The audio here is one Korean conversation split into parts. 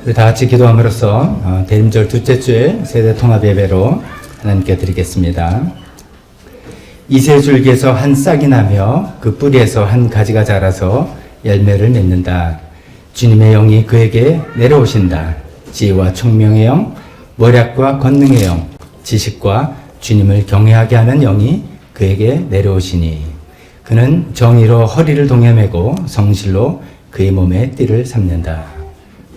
우리 다 같이 기도함으로써 대림절 둘째 주의 세대 통합 예배로 하나님께 드리겠습니다. 이세 줄기에서 한 싹이 나며 그 뿌리에서 한 가지가 자라서 열매를 맺는다. 주님의 영이 그에게 내려오신다. 지혜와 총명의 영, 모략과 권능의 영, 지식과 주님을 경외하게 하는 영이 그에게 내려오시니 그는 정의로 허리를 동여매고 성실로 그의 몸에 띠를 삼는다.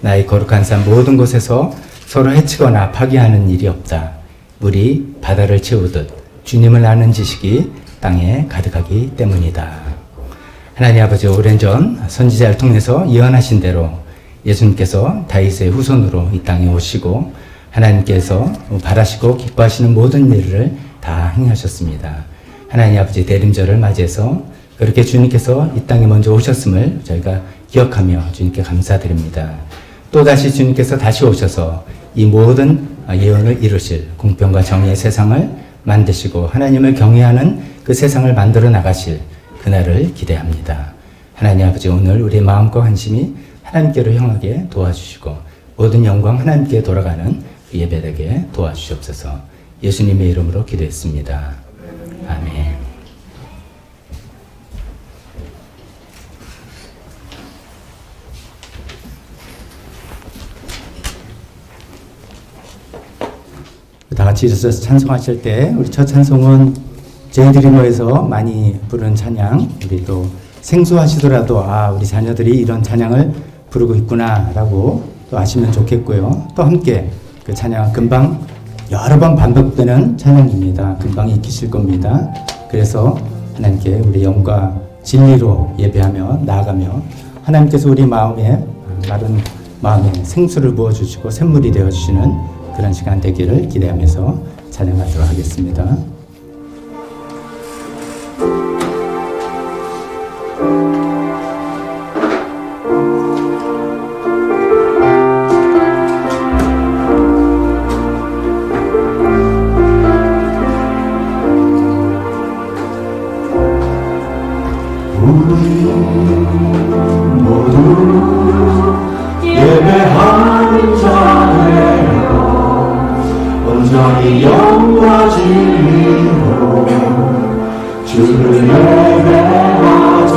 나의 거룩한 삶 모든 곳에서 서로 해치거나 파괴하는 일이 없다. 물이 바다를 채우듯 주님을 아는 지식이 땅에 가득하기 때문이다. 하나님 아버지, 오랜 전 선지자를 통해서 예언하신 대로 예수님께서 다윗의 후손으로 이 땅에 오시고 하나님께서 바라시고 기뻐하시는 모든 일을 다 행하셨습니다. 하나님 아버지, 대림절을 맞이해서 그렇게 주님께서 이 땅에 먼저 오셨음을 저희가 기억하며 주님께 감사드립니다. 또다시 주님께서 다시 오셔서 이 모든 예언을 이루실 공평과 정의의 세상을 만드시고 하나님을 경외하는 그 세상을 만들어 나가실 그날을 기대합니다. 하나님 아버지, 오늘 우리의 마음과 관심이 하나님께로 향하게 도와주시고 모든 영광 하나님께 돌아가는 그 예배되게 도와주시옵소서. 예수님의 이름으로 기도했습니다. 아멘. 다 같이 일어서서 찬송하실 때 우리 첫 찬송은 저희들이 모여서 많이 부르는 찬양, 우리 또 생소하시더라도 우리 자녀들이 이런 찬양을 부르고 있구나라고 또 아시면 좋겠고요. 또 함께 그 찬양 금방 여러 번 반복되는 찬양입니다. 금방 익히실 겁니다. 그래서 하나님께 우리 영과 진리로 예배하며 나아가며 하나님께서 우리 마음에 마른 마음에 생수를 부어주시고 샘물이 되어주시는 그런 시간 되기를 기대하면서 찬양하도록 하겠습니다. 우리 모두 예배하는 자예요. 온전히 영과 진리로 주를 예배하자.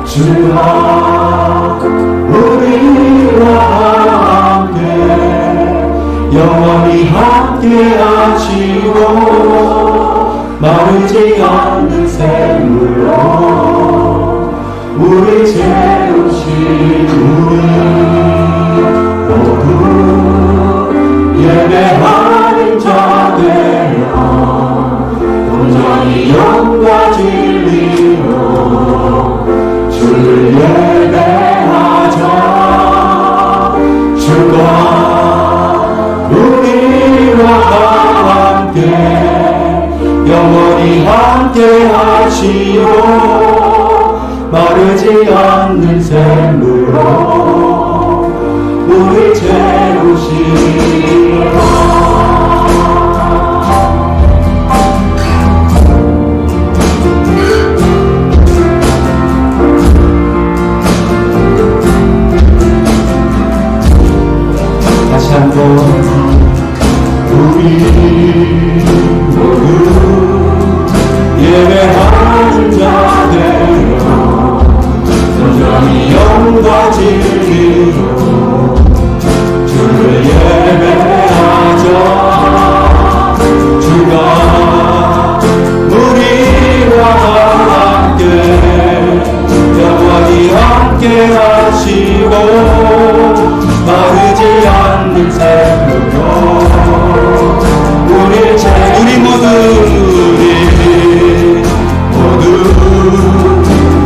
주가 우리와 함께 영원히 함께 하시고 마르지 않는 샘물로 우리 채우신 우리 모두 예배하는 자 되어 온전히 영과 진리로 주를 예배하자. 주가 우리와 함께 영원히 함께 하시고 마르지 않는 샘물로 우리 채우시고. 다시 한번 우리 모두 예배하는 자 되어 온전히 영과 진리로 주를 예배하자. 주가 우리와 함께 영원히 함께 하시고 마르지 않는 샘물로 우리 모두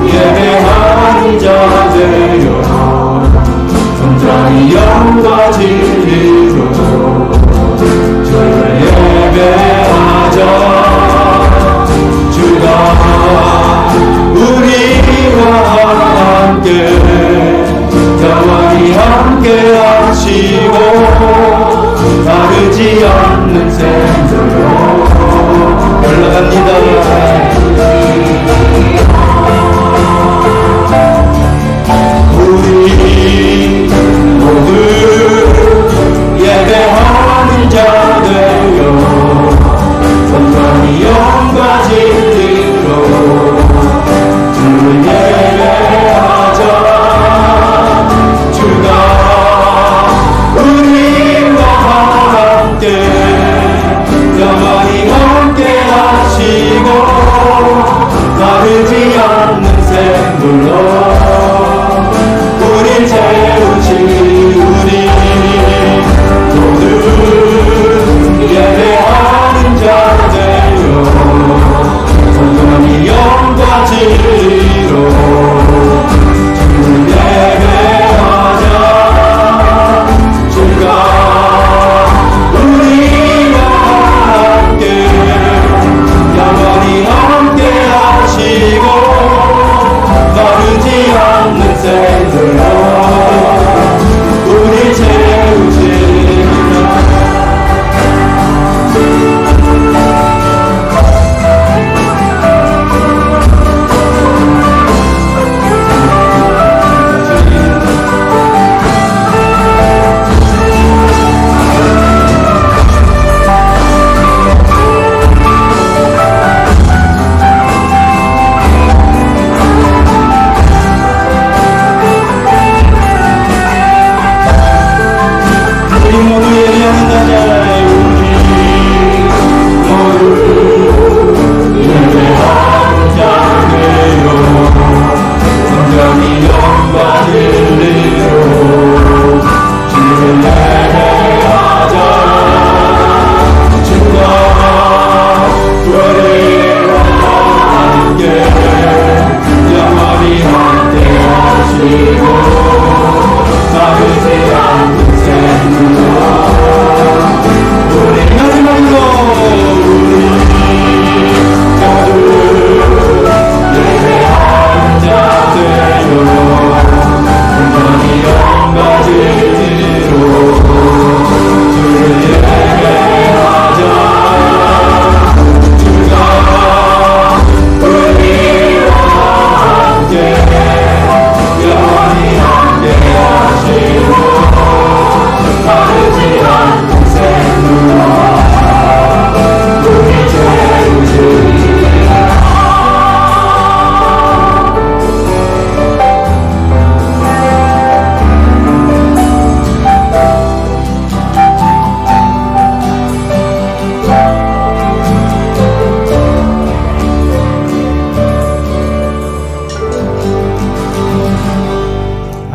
예배하는 자 되어 온전히 영과 진리로 주를 예배하자. 주가 우리와 함께 영원히 함께 하시고 마르지 않는 샘물로 올라갑니다. 우리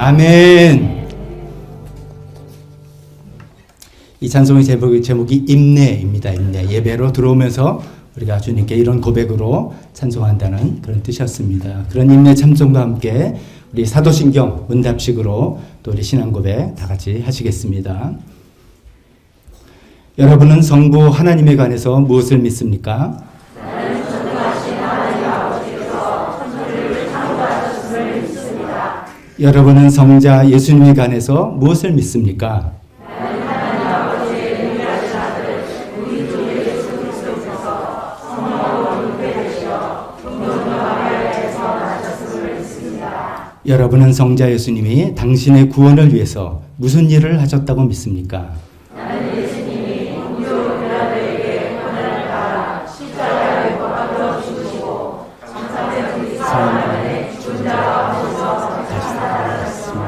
아멘. 이 찬송의 제목이 임내입니다. 임내. 예배로 들어오면서 우리가 주님께 이런 고백으로 찬송한다는 그런 뜻이었습니다. 그런 임내 찬송과 함께 우리 사도신경 문답식으로 또 우리 신앙 고백 다 같이 하시겠습니다. 여러분은 성부 하나님에 관해서 무엇을 믿습니까? 나는 전능하신 하나님 아버지께서 천지를 창조하셨음을 믿습니다. 여러분은 성자 예수님에 관해서 무엇을 믿습니까? 나는 하나님 아버지의 유일하신 아들 우리 주 예수 그리스도께서 성령으로 잉태되시어 동정녀 마리아에서 나셨음을 믿습니다. 여러분은 성자 예수님이 당신의 구원을 위해서 무슨 일을 하셨다고 믿습니까? 나는 예수님이 공교로 베라도에게 고난을 따라 십자가에 못 박혀 죽으시고 장사된 3일 만에 죽은 자가 오셔서 다시 살아나셨으며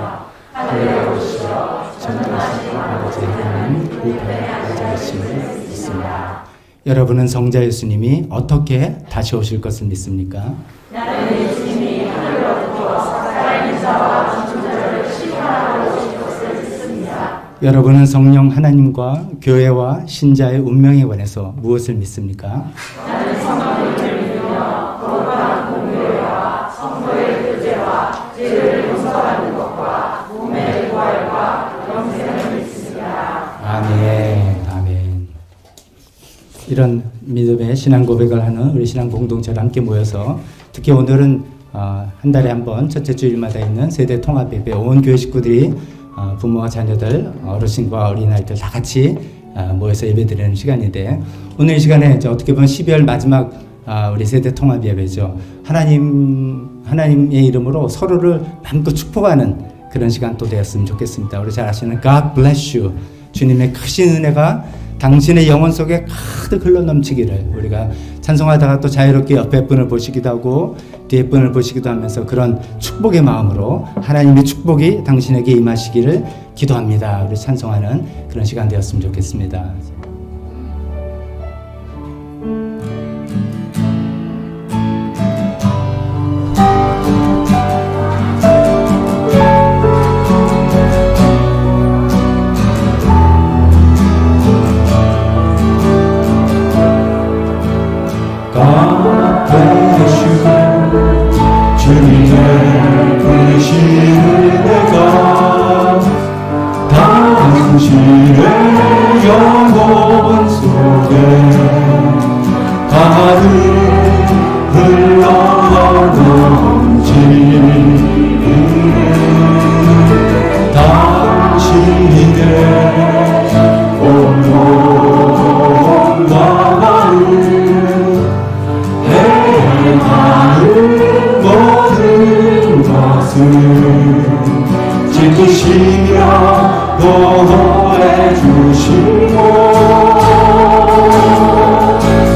하늘에 오시어 전능하신 아버지 하나님 우편에 앉아계심을 믿습니다. 여러분은 성자 예수님이 어떻게 다시 오실 것을 믿습니까? 나는 예수님이 하늘로부터 살아있는 자와 죽은 자를 심판하러 오실 것을 믿습니다. 여러분은 성령 하나님과 교회와 신자의 운명에 관해서 무엇을 믿습니까? 나는 성령님을 믿으며 거룩한 공교회와 성도의 교제와 죄를 용서받는 것과 몸의 부활과 영생을 믿습니다. 아멘. 아멘. 이런 믿음의 신앙 고백을 하는 우리 신앙 공동체를 함께 모여서 특히 오늘은 한 달에 한 번 첫째 주일마다 있는 세대 통합 예배 온 교회 식구들이 부모와 자녀들, 어르신과 어린아이들 다 같이 모여서 예배드리는 시간인데 오늘 이 시간에 이제 어떻게 보면 12월 마지막 우리 세대 통합 예배죠. 하나님의 이름으로 서로를 마음껏 축복하는 그런 시간 또 되었으면 좋겠습니다. 우리 잘 아시는 God bless you. 주님의 크신 은혜가 당신의 영혼 속에 가득 흘러넘치기를 우리가 찬송하다가 또 자유롭게 옆에 분을 보시기도 하고 뒤에 분을 보시기도 하면서 그런 축복의 마음으로 하나님의 축복이 당신에게 임하시기를 기도합니다. 우리 찬송하는 그런 시간 되었으면 좋겠습니다. God bless you. 주님의 크신 은혜가 당신의 영혼 속에 가득 흘러넘치는 당신의 온 몸과 마음 모든 것을 지키시며 보호해 주시고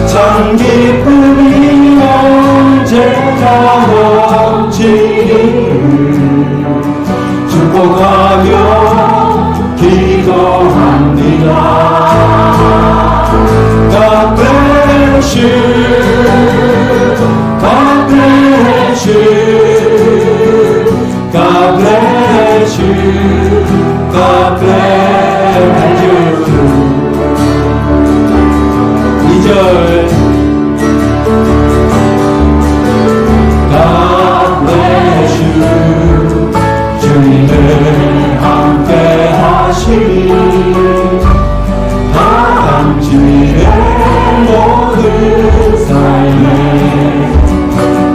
참 기쁨이 언제나 넘치기를 축복하며 기도합니다. God bless you. God bless you. God bless you. God bless you. 2절 God bless you. 주님을 함께 하시니 당신의 모든 삶에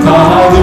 가득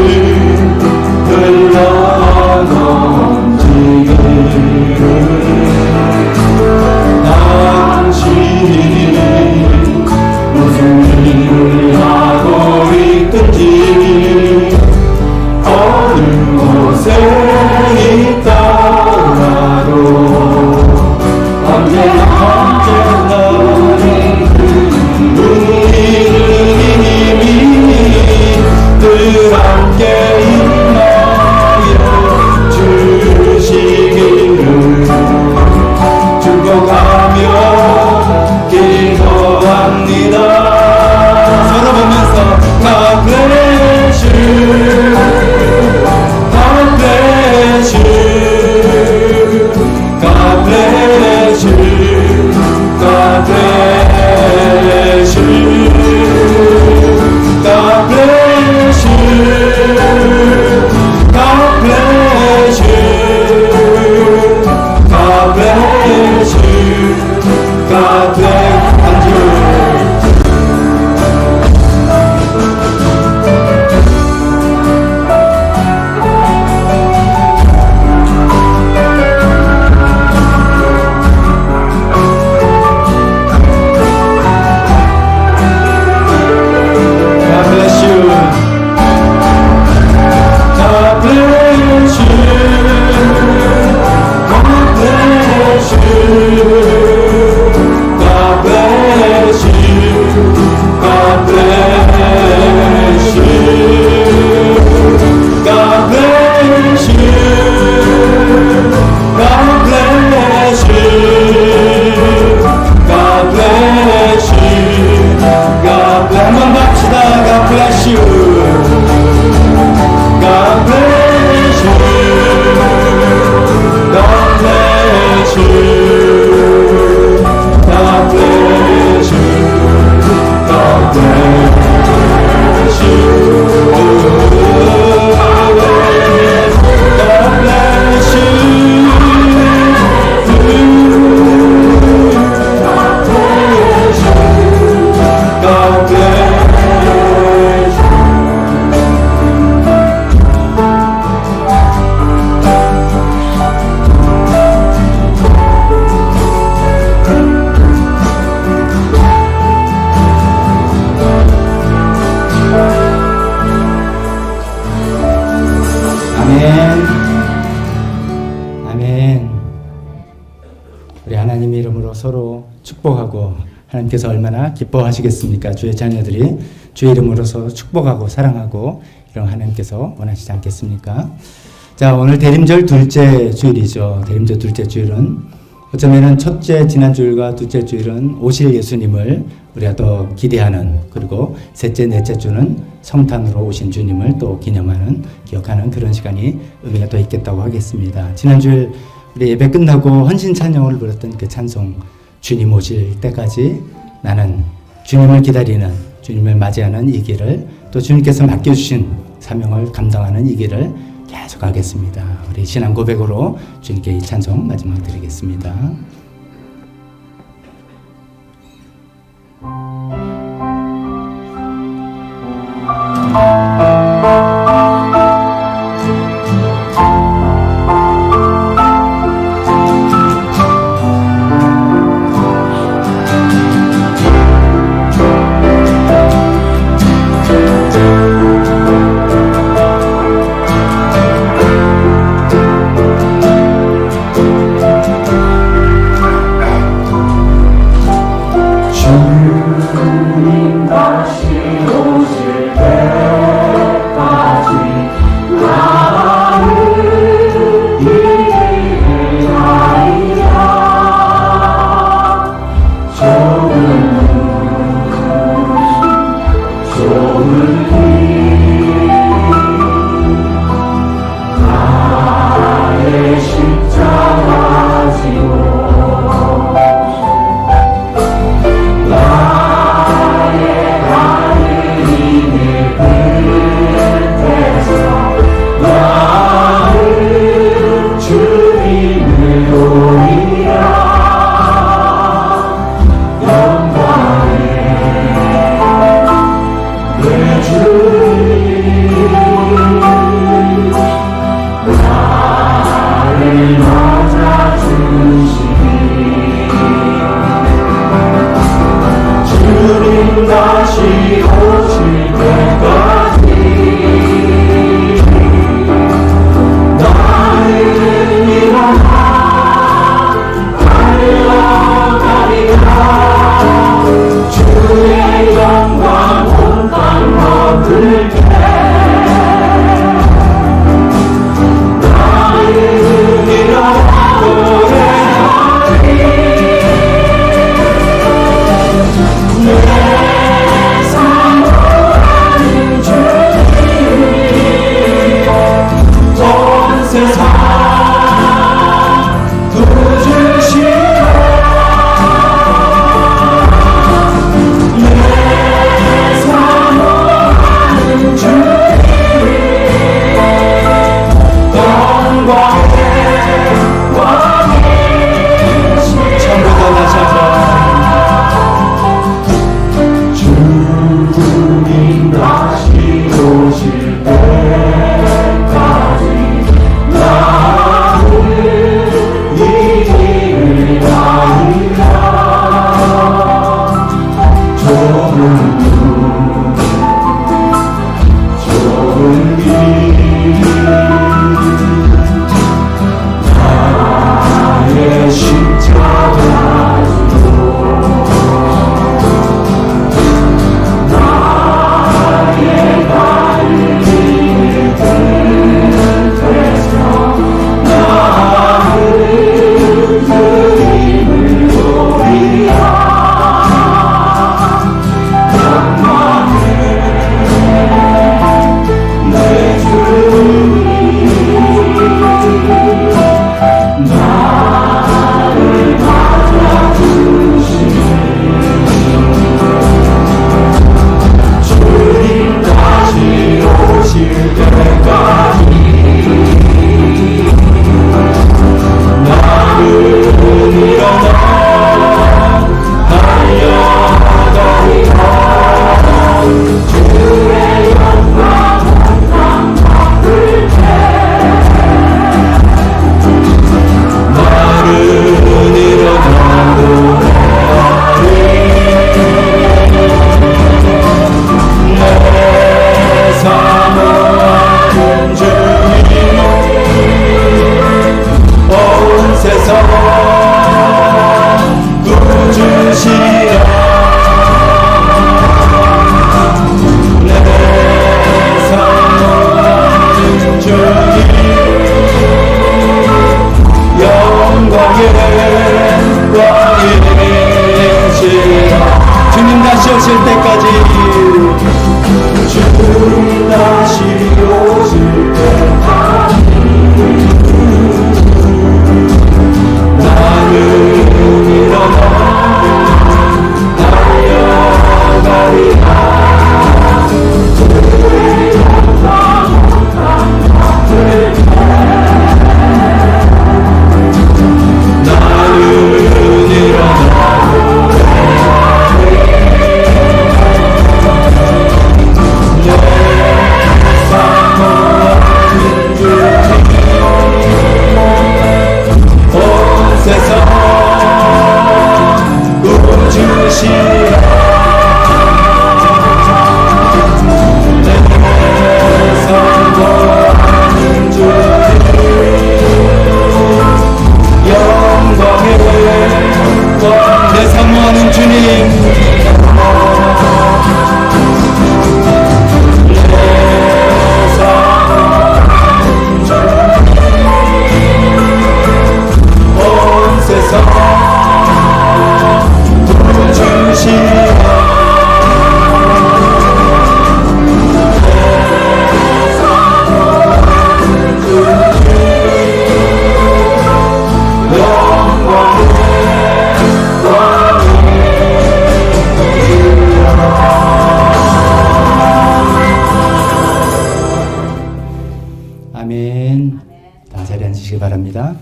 아멘. 우리 하나님 이름으로 서로 축복하고 하나님께서 얼마나 기뻐하시겠습니까? 주의 자녀들이 주의 이름으로 서로 축복하고 사랑하고 이런 하나님께서 원하시지 않겠습니까? 자, 오늘 대림절 둘째 주일이죠. 대림절 둘째 주일은 어쩌면은 첫째 지난주일과 둘째 주일은 오실 예수님을 우리가 더 기대하는, 그리고 셋째 넷째 주는 성탄으로 오신 주님을 또 기념하는, 기억하는 그런 시간이 의미가 또 있겠다고 하겠습니다. 지난주일 우리 예배 끝나고 헌신 찬양을 부렸던 그 찬송, 주님 오실 때까지 나는 주님을 기다리는, 주님을 맞이하는 이 길을, 또 주님께서 맡겨주신 사명을 감당하는 이 길을 계속 하겠습니다. 우리 신앙 고백으로 주님께 이 찬송 마지막 드리겠습니다. 주님 다시 오실 때 바랍니다.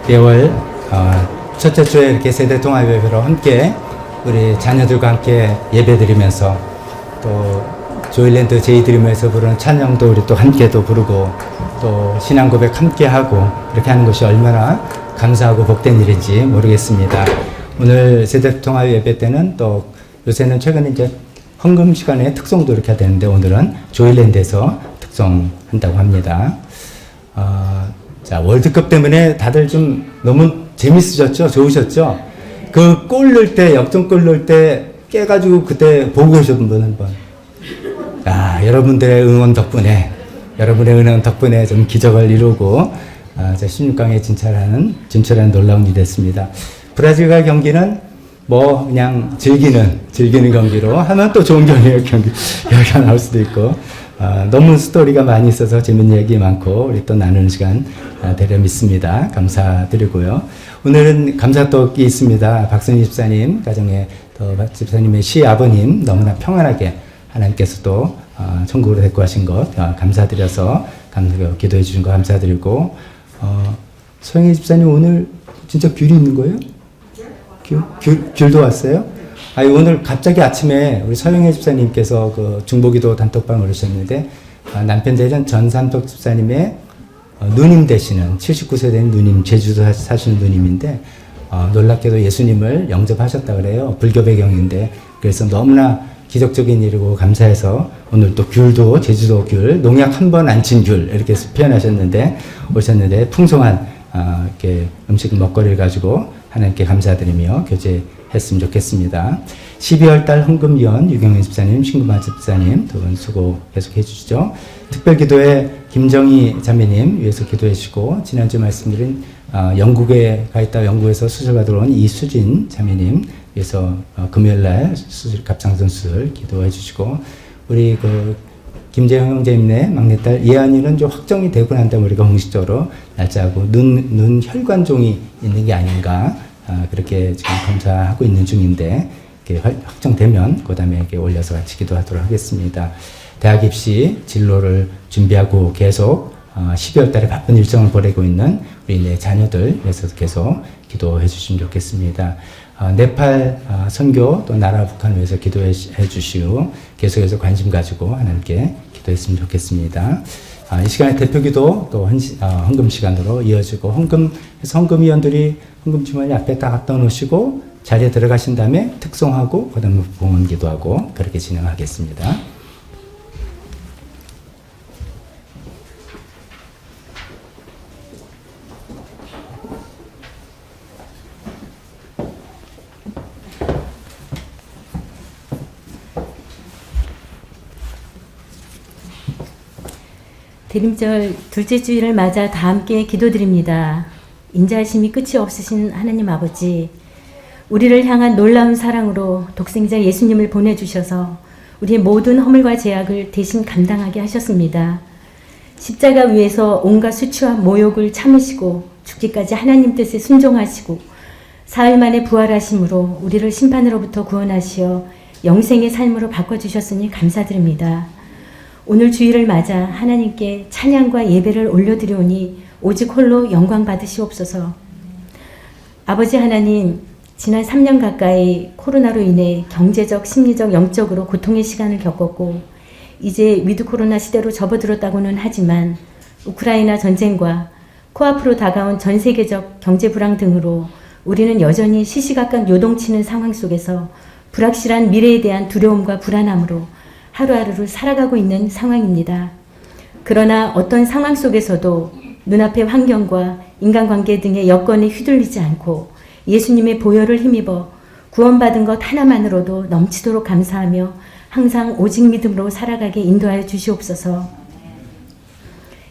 대월 첫째 주에 이렇게 세대 통합 예배로 함께 우리 자녀들과 함께 예배드리면서 또 조일랜드 제이드림에서 부르는 찬양도 우리 또 함께 또 부르고 또 신앙 고백 함께 하고 이렇게 하는 것이 얼마나 감사하고 복된 일인지 모르겠습니다. 오늘 세대 통합 예배 때는 또 요새는 최근에 이제 헌금 시간에 특송도 이렇게 되는데 오늘은 조일랜드에서 특송한다고 합니다. 자, 월드컵 때문에 다들 좀 너무 재밌으셨죠? 좋으셨죠? 그 골 넣을 때, 역전골 넣을 때 깨가지고 그때 보고 계셨던 분 한 번. 아, 여러분의 응원 덕분에 좀 기적을 이루고, 16강에 진출하는 놀라운 일이 됐습니다. 브라질과 경기는 뭐 그냥 즐기는 경기로 하면 또 좋은 경기가 나올 수도 있고, 너무 스토리가 많이 있어서 재밌는 얘기 많고 우리 또 나누는 시간 되려 믿습니다. 감사드리고요. 오늘은 감사떡이 있습니다. 박선희 집사님 가정에 또 집사님의 시아버님 너무나 평안하게 하나님께서 또 천국으로 데리고 가신 것 감사드려서 기도해 주신 거 감사드리고 소영희 집사님 오늘 진짜 귤이 있는 거예요? 귤도 왔어요? 아니, 오늘 갑자기 아침에 우리 서영애 집사님께서 그 중보기도 단톡방 올리셨는데 남편 되던 전삼덕 집사님의 누님 되시는 79세 된 누님, 제주도 사시는 누님인데 놀랍게도 예수님을 영접하셨다 그래요. 불교 배경인데 그래서 너무나 기적적인 일이고 감사해서 오늘 또 귤도 제주도 귤, 농약 한 번 안 친 귤 이렇게 표현하셨는데 오셨는데 풍성한 이렇게 음식 먹거리를 가지고 하나님께 감사드리며 교제했으면 좋겠습니다. 12월 달 헌금위원 유경현 집사님, 신구마 집사님 두 분 수고 계속 해주시죠. 특별기도회 김정희 자매님 위해서 기도해 주시고 지난주 말씀드린 영국에 가 있다 영국에서 수술받으러 온 이수진 자매님 위해서 금요일날 갑상선 수술 기도해 주시고 우리 그 김재형 형제님네 막내딸 이한이는 좀 확정이 되고 난 다음에 우리가 공식적으로 날짜하고 눈 혈관종이 있는 게 아닌가 그렇게 지금 검사하고 있는 중인데 확정되면 그 다음에 올려서 같이 기도하도록 하겠습니다. 대학 입시 진로를 준비하고 계속 12월 달에 바쁜 일정을 보내고 있는 우리 내 자녀들 위해서 계속 기도해 주시면 좋겠습니다. 네팔 선교 또 나라 북한을 위해서 기도해 주시고 계속해서 관심 가지고 하나님께 기도했으면 좋겠습니다. 이 시간에 대표기도 또 헌금 시간으로 이어지고 헌금위원들이 헌금 주머니 앞에 딱 갖다 놓으시고 자리에 들어가신 다음에 특송하고 그 다음에 봉헌 기도하고 그렇게 진행하겠습니다. 대림절 둘째 주일을 맞아 다 함께 기도드립니다. 인자하심이 끝이 없으신 하나님 아버지, 우리를 향한 놀라운 사랑으로 독생자 예수님을 보내주셔서 우리의 모든 허물과 죄악을 대신 감당하게 하셨습니다. 십자가 위에서 온갖 수치와 모욕을 참으시고 죽기까지 하나님 뜻에 순종하시고 사흘 만에 부활하심으로 우리를 심판으로부터 구원하시어 영생의 삶으로 바꿔주셨으니 감사드립니다. 오늘 주일을 맞아 하나님께 찬양과 예배를 올려드리오니 오직 홀로 영광 받으시옵소서. 아버지 하나님, 지난 3년 가까이 코로나로 인해 경제적, 심리적, 영적으로 고통의 시간을 겪었고 이제 위드 코로나 시대로 접어들었다고는 하지만 우크라이나 전쟁과 코앞으로 다가온 전 세계적 경제 불황 등으로 우리는 여전히 시시각각 요동치는 상황 속에서 불확실한 미래에 대한 두려움과 불안함으로 하루하루를 살아가고 있는 상황입니다. 그러나 어떤 상황 속에서도 눈앞의 환경과 인간관계 등의 여건에 휘둘리지 않고 예수님의 보혈을 힘입어 구원받은 것 하나만으로도 넘치도록 감사하며 항상 오직 믿음으로 살아가게 인도하여 주시옵소서.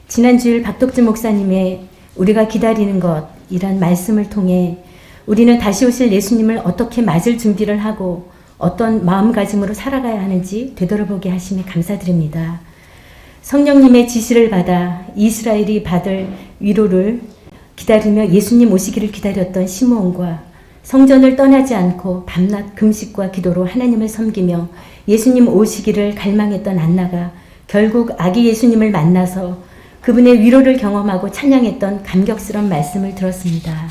지난 주일 박덕주 목사님의 우리가 기다리는 것이란 말씀을 통해 우리는 다시 오실 예수님을 어떻게 맞을 준비를 하고 어떤 마음가짐으로 살아가야 하는지 되돌아보게 하심에 감사드립니다. 성령님의 지시를 받아 이스라엘이 받을 위로를 기다리며 예수님 오시기를 기다렸던 시므온과 성전을 떠나지 않고 밤낮 금식과 기도로 하나님을 섬기며 예수님 오시기를 갈망했던 안나가 결국 아기 예수님을 만나서 그분의 위로를 경험하고 찬양했던 감격스러운 말씀을 들었습니다.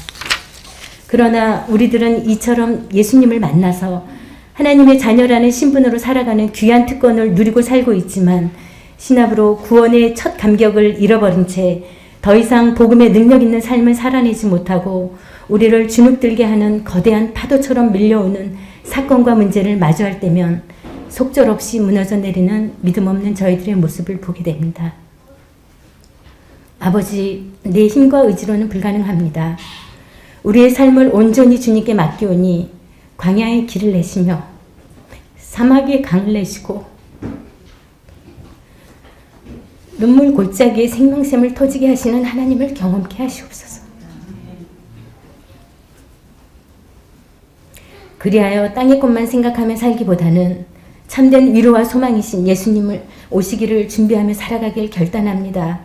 그러나 우리들은 이처럼 예수님을 만나서 하나님의 자녀라는 신분으로 살아가는 귀한 특권을 누리고 살고 있지만 신압으로 구원의 첫 감격을 잃어버린 채 더 이상 복음의 능력 있는 삶을 살아내지 못하고 우리를 주눅들게 하는 거대한 파도처럼 밀려오는 사건과 문제를 마주할 때면 속절없이 무너져 내리는 믿음 없는 저희들의 모습을 보게 됩니다. 아버지, 내 힘과 의지로는 불가능합니다. 우리의 삶을 온전히 주님께 맡기오니 광야의 길을 내시며 사막의 강을 내시고 눈물 골짜기에 생명샘을 터지게 하시는 하나님을 경험케 하시옵소서. 그리하여 땅의 것만 생각하며 살기보다는 참된 위로와 소망이신 예수님을 오시기를 준비하며 살아가길 결단합니다.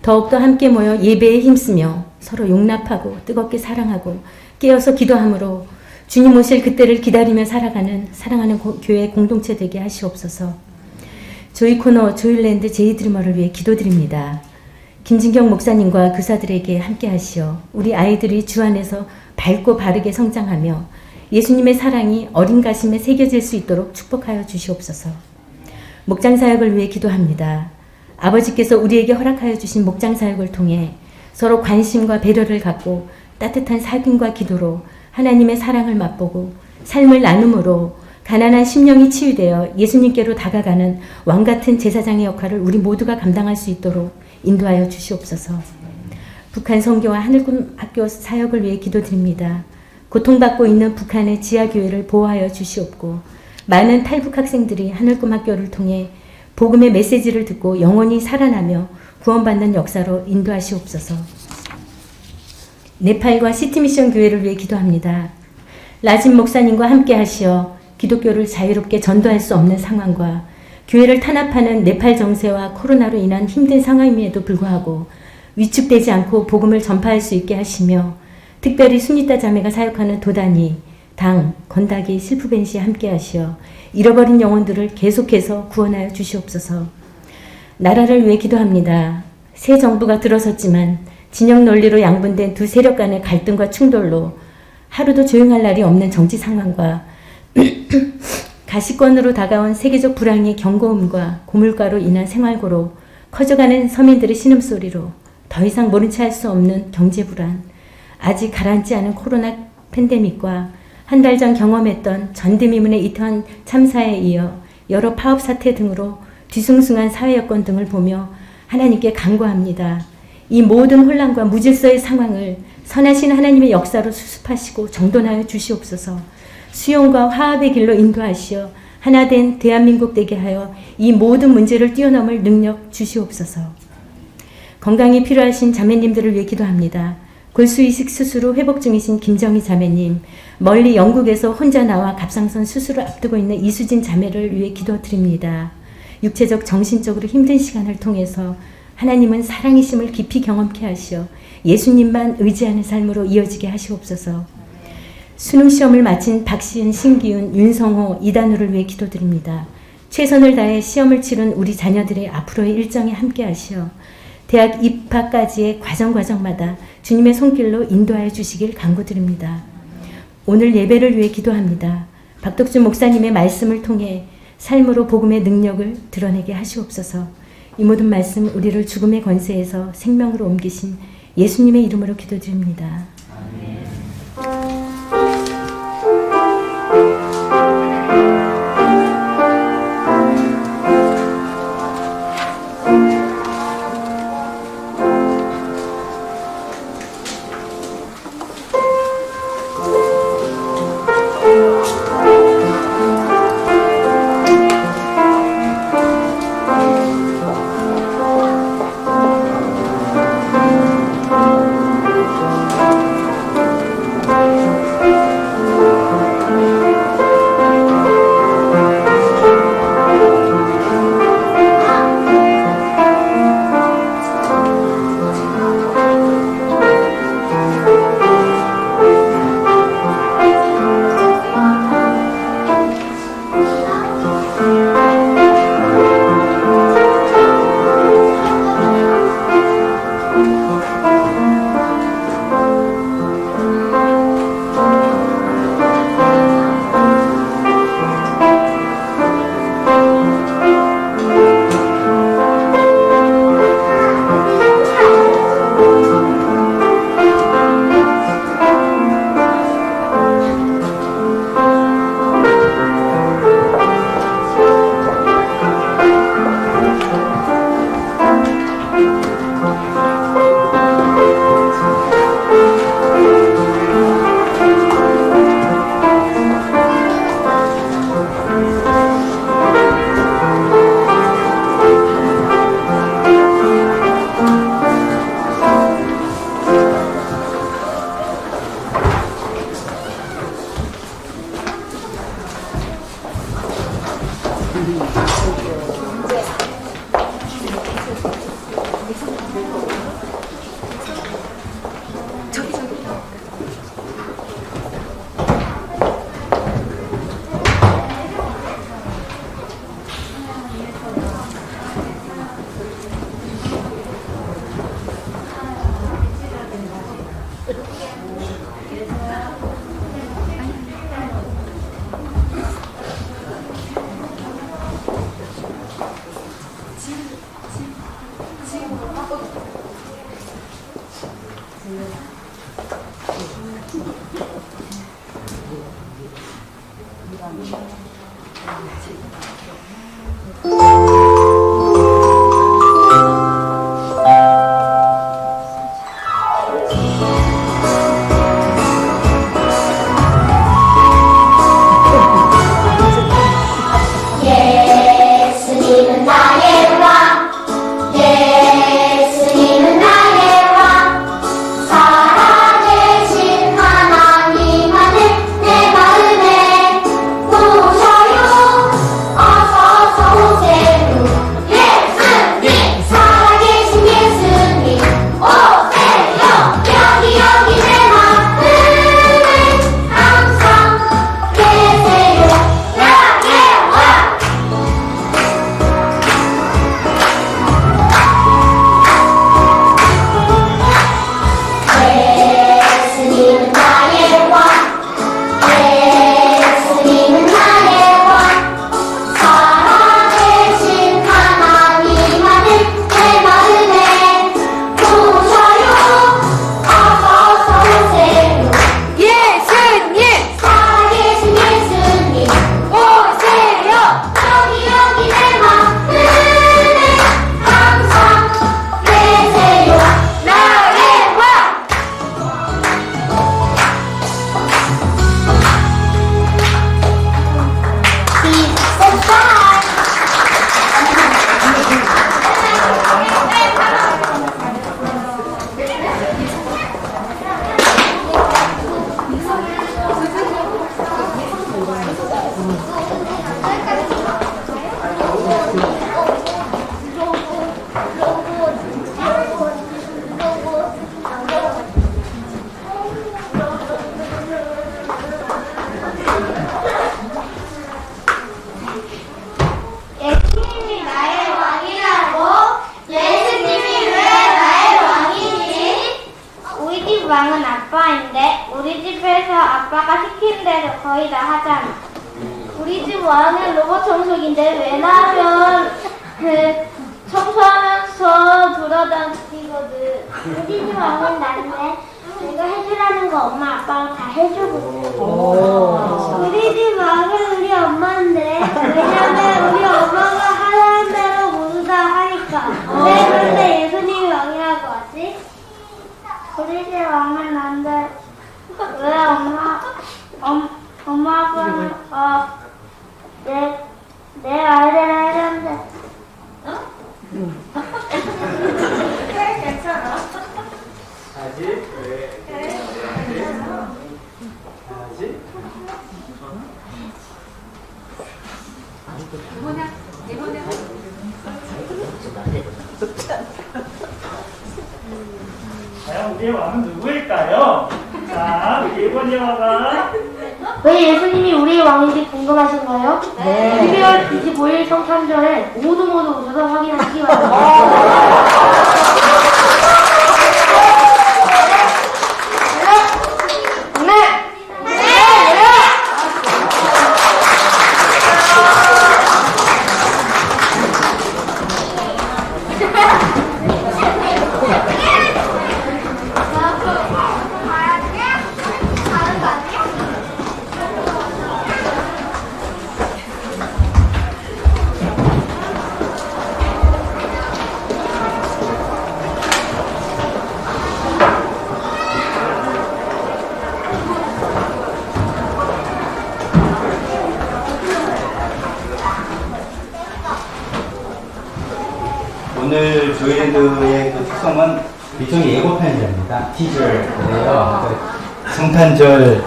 더욱더 함께 모여 예배에 힘쓰며 서로 용납하고 뜨겁게 사랑하고 깨어서 기도함으로 주님 오실 그때를 기다리며 살아가는 사랑하는 교회 공동체 되게 하시옵소서. 조이 코너 조일랜드 제이드리머를 위해 기도드립니다. 김진경 목사님과 교사들에게 함께 하시어 우리 아이들이 주 안에서 밝고 바르게 성장하며 예수님의 사랑이 어린 가슴에 새겨질 수 있도록 축복하여 주시옵소서. 목장 사역을 위해 기도합니다. 아버지께서 우리에게 허락하여 주신 목장 사역을 통해 서로 관심과 배려를 갖고 따뜻한 사귐과 기도로 하나님의 사랑을 맛보고 삶을 나눔으로 가난한 심령이 치유되어 예수님께로 다가가는 왕같은 제사장의 역할을 우리 모두가 감당할 수 있도록 인도하여 주시옵소서. 북한 선교와 하늘꿈 학교 사역을 위해 기도드립니다. 고통받고 있는 북한의 지하교회를 보호하여 주시옵고 많은 탈북 학생들이 하늘꿈 학교를 통해 복음의 메시지를 듣고 영원히 살아나며 구원받는 역사로 인도하시옵소서. 네팔과 시티미션 교회를 위해 기도합니다. 라진 목사님과 함께 하시어 기독교를 자유롭게 전도할 수 없는 상황과 교회를 탄압하는 네팔 정세와 코로나로 인한 힘든 상황임에도 불구하고 위축되지 않고 복음을 전파할 수 있게 하시며 특별히 순이따 자매가 사역하는 도단이, 당, 건다기, 실프벤시에 함께 하시어 잃어버린 영혼들을 계속해서 구원하여 주시옵소서. 나라를 위해 기도합니다. 새 정부가 들어섰지만 진영 논리로 양분된 두 세력 간의 갈등과 충돌로 하루도 조용할 날이 없는 정치 상황과 가시권으로 다가온 세계적 불황의 경고음과 고물가로 인한 생활고로 커져가는 서민들의 신음소리로 더 이상 모른 체 할 수 없는 경제 불안, 아직 가라앉지 않은 코로나 팬데믹과 한 달 전 경험했던 전대미문의 이태원 참사에 이어 여러 파업 사태 등으로 뒤숭숭한 사회 여건 등을 보며 하나님께 간구합니다. 이 모든 혼란과 무질서의 상황을 선하신 하나님의 역사로 수습하시고 정돈하여 주시옵소서. 수용과 화합의 길로 인도하시어 하나된 대한민국 되게 하여 이 모든 문제를 뛰어넘을 능력 주시옵소서. 건강이 필요하신 자매님들을 위해 기도합니다. 골수이식 수술 후 회복 중이신 김정희 자매님, 멀리 영국에서 혼자 나와 갑상선 수술을 앞두고 있는 이수진 자매를 위해 기도드립니다. 육체적 정신적으로 힘든 시간을 통해서 하나님은 사랑이심을 깊이 경험케 하시어 예수님만 의지하는 삶으로 이어지게 하시옵소서. 수능 시험을 마친 박시은, 신기훈, 윤성호, 이단우를 위해 기도드립니다. 최선을 다해 시험을 치른 우리 자녀들의 앞으로의 일정에 함께 하시어 대학 입학까지의 과정마다 주님의 손길로 인도하여 주시길 간구드립니다. 오늘 예배를 위해 기도합니다. 박덕준 목사님의 말씀을 통해 삶으로 복음의 능력을 드러내게 하시옵소서. 이 모든 말씀 우리를 죽음의 권세에서 생명으로 옮기신 예수님의 이름으로 기도드립니다. 예수님은 나의 왕, 예수님은 나의 왕, 살아계신 하나님 아들 내 마음에 오셔요. 어서 오세요. 예수님, 살아계신 예수님 오세요. 여기 내 마음에 항상 계세요. 나의 왕. 예수님은 나의 왕, 예수님은 나의 왕, 살아계신 하나님 아들 내 마음에 오셔요. 어서 오세요. 예수님, 살아계신 예수님 오세요. 여기 내 마음에 항상 계세요. 나의 왕. He's so fine. 예수님이 나의 왕이라고? 예수님이 왜 나의 왕이지? 우리 집 왕은 아빠인데 우리 집에서 아빠가 시키는 대로 거의 다 하잖아. 우리 집 왕은 로봇 청소기인데 왜냐면 청소하면서 돌아다니거든. 우리 집 왕은 난데 내가 해주라는 거 엄마 아빠가 다 해주거든. 우리 집 왕은 우리 엄마인데 왜냐면 우리 엄마가 하라는 대로 모두 다 하니까. 왜 그런데 예수님이 왕이라고 하지? 우리 집 왕은 난데 왜 엄마 아빠는 내 말대로 해줬는데. 괜찮아. 아직 왜? 아직? 과연 우리의 왕은 누구일까요? 자, 1번 영화가 왜 예수님이 우리의 왕인지 궁금하신가요? 네. 12월 25일 성탄절에 모두 오셔서 확인하시기 바랍니다. 오늘 조이랜드의 그 특성은 일종의 예고편입니다. 티저예요. 성탄절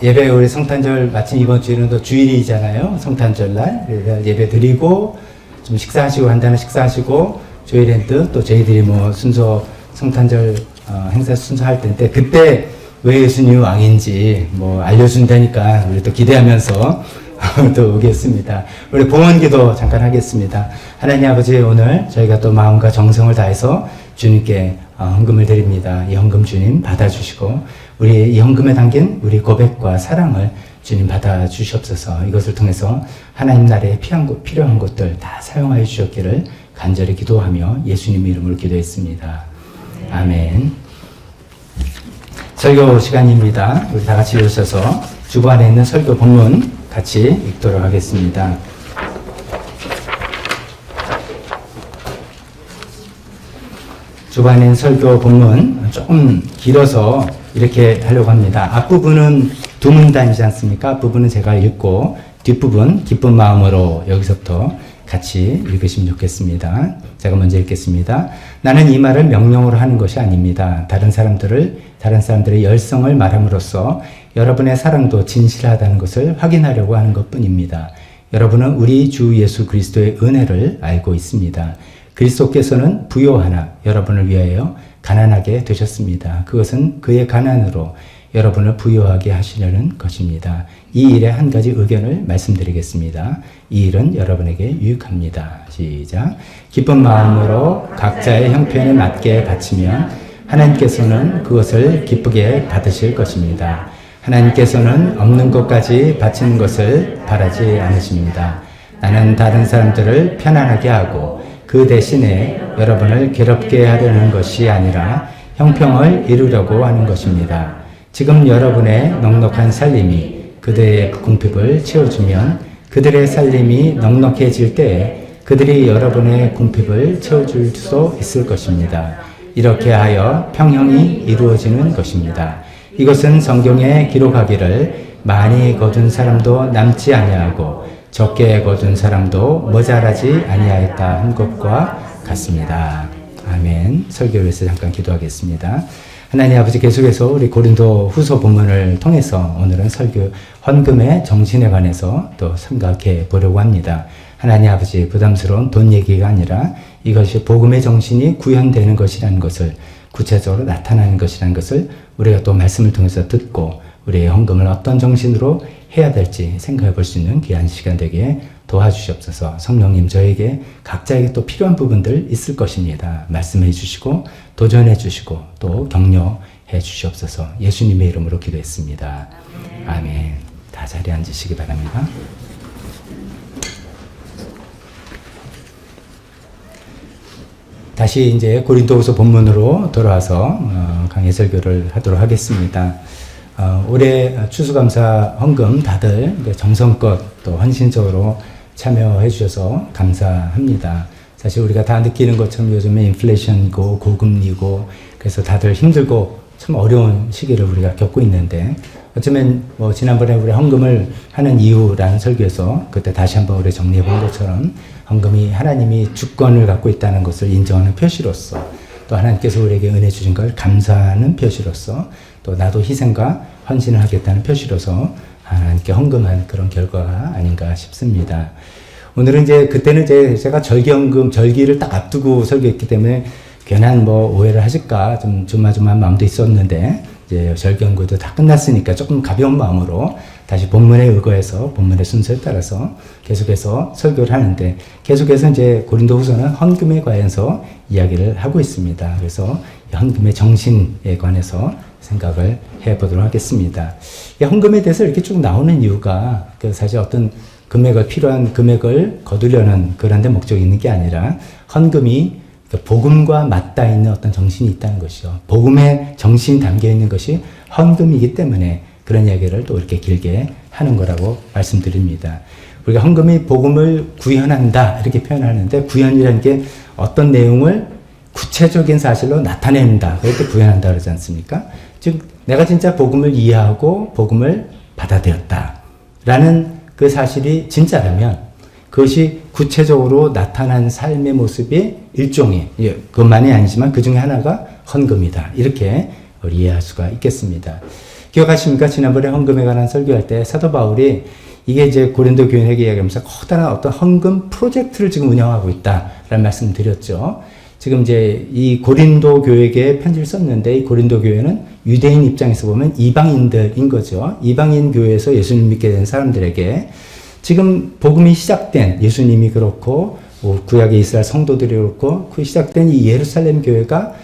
예배 우리 성탄절 마침 이번 주에는 또 주일이잖아요. 성탄절날 예배 드리고 좀 식사하시고 한다는 식사하시고 조이랜드 또 저희들이 뭐 순서 성탄절 행사 순서 할 때인데 그때 왜 예수님이 왕인지 뭐 알려준다니까 우리 또 기대하면서 또 오겠습니다. 우리 봉헌기도 잠깐 하겠습니다. 하나님 아버지 오늘 저희가 또 마음과 정성을 다해서 주님께 헌금을 드립니다. 이 헌금 주님 받아주시고 우리 이 헌금에 담긴 우리 고백과 사랑을 주님 받아주시옵소서. 이것을 통해서 하나님 나라에 필요한 것들 다 사용하여 주셨기를 간절히 기도하며 예수님 이름으로 기도했습니다. 아멘. 설교 시간입니다. 우리 다 같이 오셔서 주보 안에 있는 설교 본문 같이 읽도록 하겠습니다. 주보 안에 있는 설교 본문 조금 길어서 이렇게 하려고 합니다. 앞부분은 두 문단이지 않습니까? 앞부분은 제가 읽고 뒷부분 기쁜 마음으로 여기서부터 같이 읽으시면 좋겠습니다. 제가 먼저 읽겠습니다. 나는 이 말을 명령으로 하는 것이 아닙니다. 다른 사람들의 열성을 말함으로써 여러분의 사랑도 진실하다는 것을 확인하려고 하는 것뿐입니다. 여러분은 우리 주 예수 그리스도의 은혜를 알고 있습니다. 그리스도께서는 부요하나 여러분을 위하여 가난하게 되셨습니다. 그것은 그의 가난으로 여러분을 부유하게 하시려는 것입니다. 이 일에 한 가지 의견을 말씀드리겠습니다. 이 일은 여러분에게 유익합니다. 시작. 기쁜 마음으로 각자의 형편에 맞게 바치면 하나님께서는 그것을 기쁘게 받으실 것입니다. 하나님께서는 없는 것까지 바치는 것을 바라지 않으십니다. 나는 다른 사람들을 편안하게 하고 그 대신에 여러분을 괴롭게 하려는 것이 아니라 형평을 이루려고 하는 것입니다. 지금 여러분의 넉넉한 살림이 그들의 궁핍을 채워주면 그들의 살림이 넉넉해질 때에 그들이 여러분의 궁핍을 채워줄 수 있을 것입니다. 이렇게 하여 평형이 이루어지는 것입니다. 이것은 성경에 기록하기를 많이 거둔 사람도 남지 아니하고 적게 거둔 사람도 모자라지 아니하였다 한 것과 같습니다. 아멘. 설교를 위해서 잠깐 기도하겠습니다. 하나님 아버지 계속해서 우리 고린도 후서 본문을 통해서 오늘은 설교 헌금의 정신에 관해서 또 생각해 보려고 합니다. 하나님 아버지 부담스러운 돈 얘기가 아니라 이것이 복음의 정신이 구현되는 것이라는 것을 구체적으로 나타나는 것이라는 것을 우리가 또 말씀을 통해서 듣고 우리의 헌금을 어떤 정신으로 해야 될지 생각해 볼 수 있는 귀한 시간 되게 도와주시옵소서. 성령님 저에게 각자에게 또 필요한 부분들 있을 것입니다. 말씀해 주시고 도전해 주시고 또 격려해 주시옵소서. 예수님의 이름으로 기도했습니다. 아멘. 다 자리에 앉으시기 바랍니다. 다시 이제 고린도후서 본문으로 돌아와서 강해 설교를 하도록 하겠습니다. 올해 추수감사 헌금 다들 정성껏 또 헌신적으로 참여해 주셔서 감사합니다. 사실 우리가 다 느끼는 것처럼 요즘에 인플레이션이고 고금리고 그래서 다들 힘들고 참 어려운 시기를 우리가 겪고 있는데 어쩌면 뭐 지난번에 우리 헌금을 하는 이유라는 설교에서 그때 다시 한번 우리 정리해 본 것처럼 헌금이 하나님이 주권을 갖고 있다는 것을 인정하는 표시로서 또 하나님께서 우리에게 은혜 주신 걸 감사하는 표시로서 또 나도 희생과 헌신을 하겠다는 표시로서 하나님께 헌금한 그런 결과가 아닌가 싶습니다. 오늘은 이제 그때는 이제 제가 절기헌금, 절기를 딱 앞두고 설교했기 때문에 괜한 뭐 오해를 하실까 좀 조마조마한 마음도 있었는데 이제 절기헌금도 다 끝났으니까 조금 가벼운 마음으로 다시 본문에 의거해서 본문의 순서에 따라서 계속해서 설교를 하는데 계속해서 이제 고린도후서는 헌금에 관해서 이야기를 하고 있습니다. 그래서 헌금의 정신에 관해서 생각을 해보도록 하겠습니다. 이 헌금에 대해서 이렇게 쭉 나오는 이유가 사실 어떤 필요한 금액을 거두려는 그런 데 목적이 있는 게 아니라 헌금이 복음과 맞닿아 있는 어떤 정신이 있다는 것이죠. 복음의 정신이 담겨 있는 것이 헌금이기 때문에 그런 이야기를 또 이렇게 길게 하는 거라고 말씀드립니다. 우리가 헌금이 복음을 구현한다 이렇게 표현하는데 구현이라는 게 어떤 내용을 구체적인 사실로 나타낸다. 그렇게 구현한다 그러지 않습니까? 즉 내가 진짜 복음을 이해하고 복음을 받아들였다 라는 그 사실이 진짜라면 그것이 구체적으로 나타난 삶의 모습이 일종의 그것만이 아니지만 그 중에 하나가 헌금이다. 이렇게 이해할 수가 있겠습니다. 기억하십니까? 지난번에 헌금에 관한 설교할 때 사도 바울이 이게 이제 고린도 교인에게 이야기하면서 커다란 어떤 헌금 프로젝트를 지금 운영하고 있다라는 말씀을 드렸죠. 지금 이제 이 고린도 교회에 편지를 썼는데 이 고린도 교회는 유대인 입장에서 보면 이방인들인 거죠. 이방인 교회에서 예수님 믿게 된 사람들에게 지금 복음이 시작된 예수님이 그렇고 구약의 이스라엘 성도들이 그렇고 그 시작된 이 예루살렘 교회가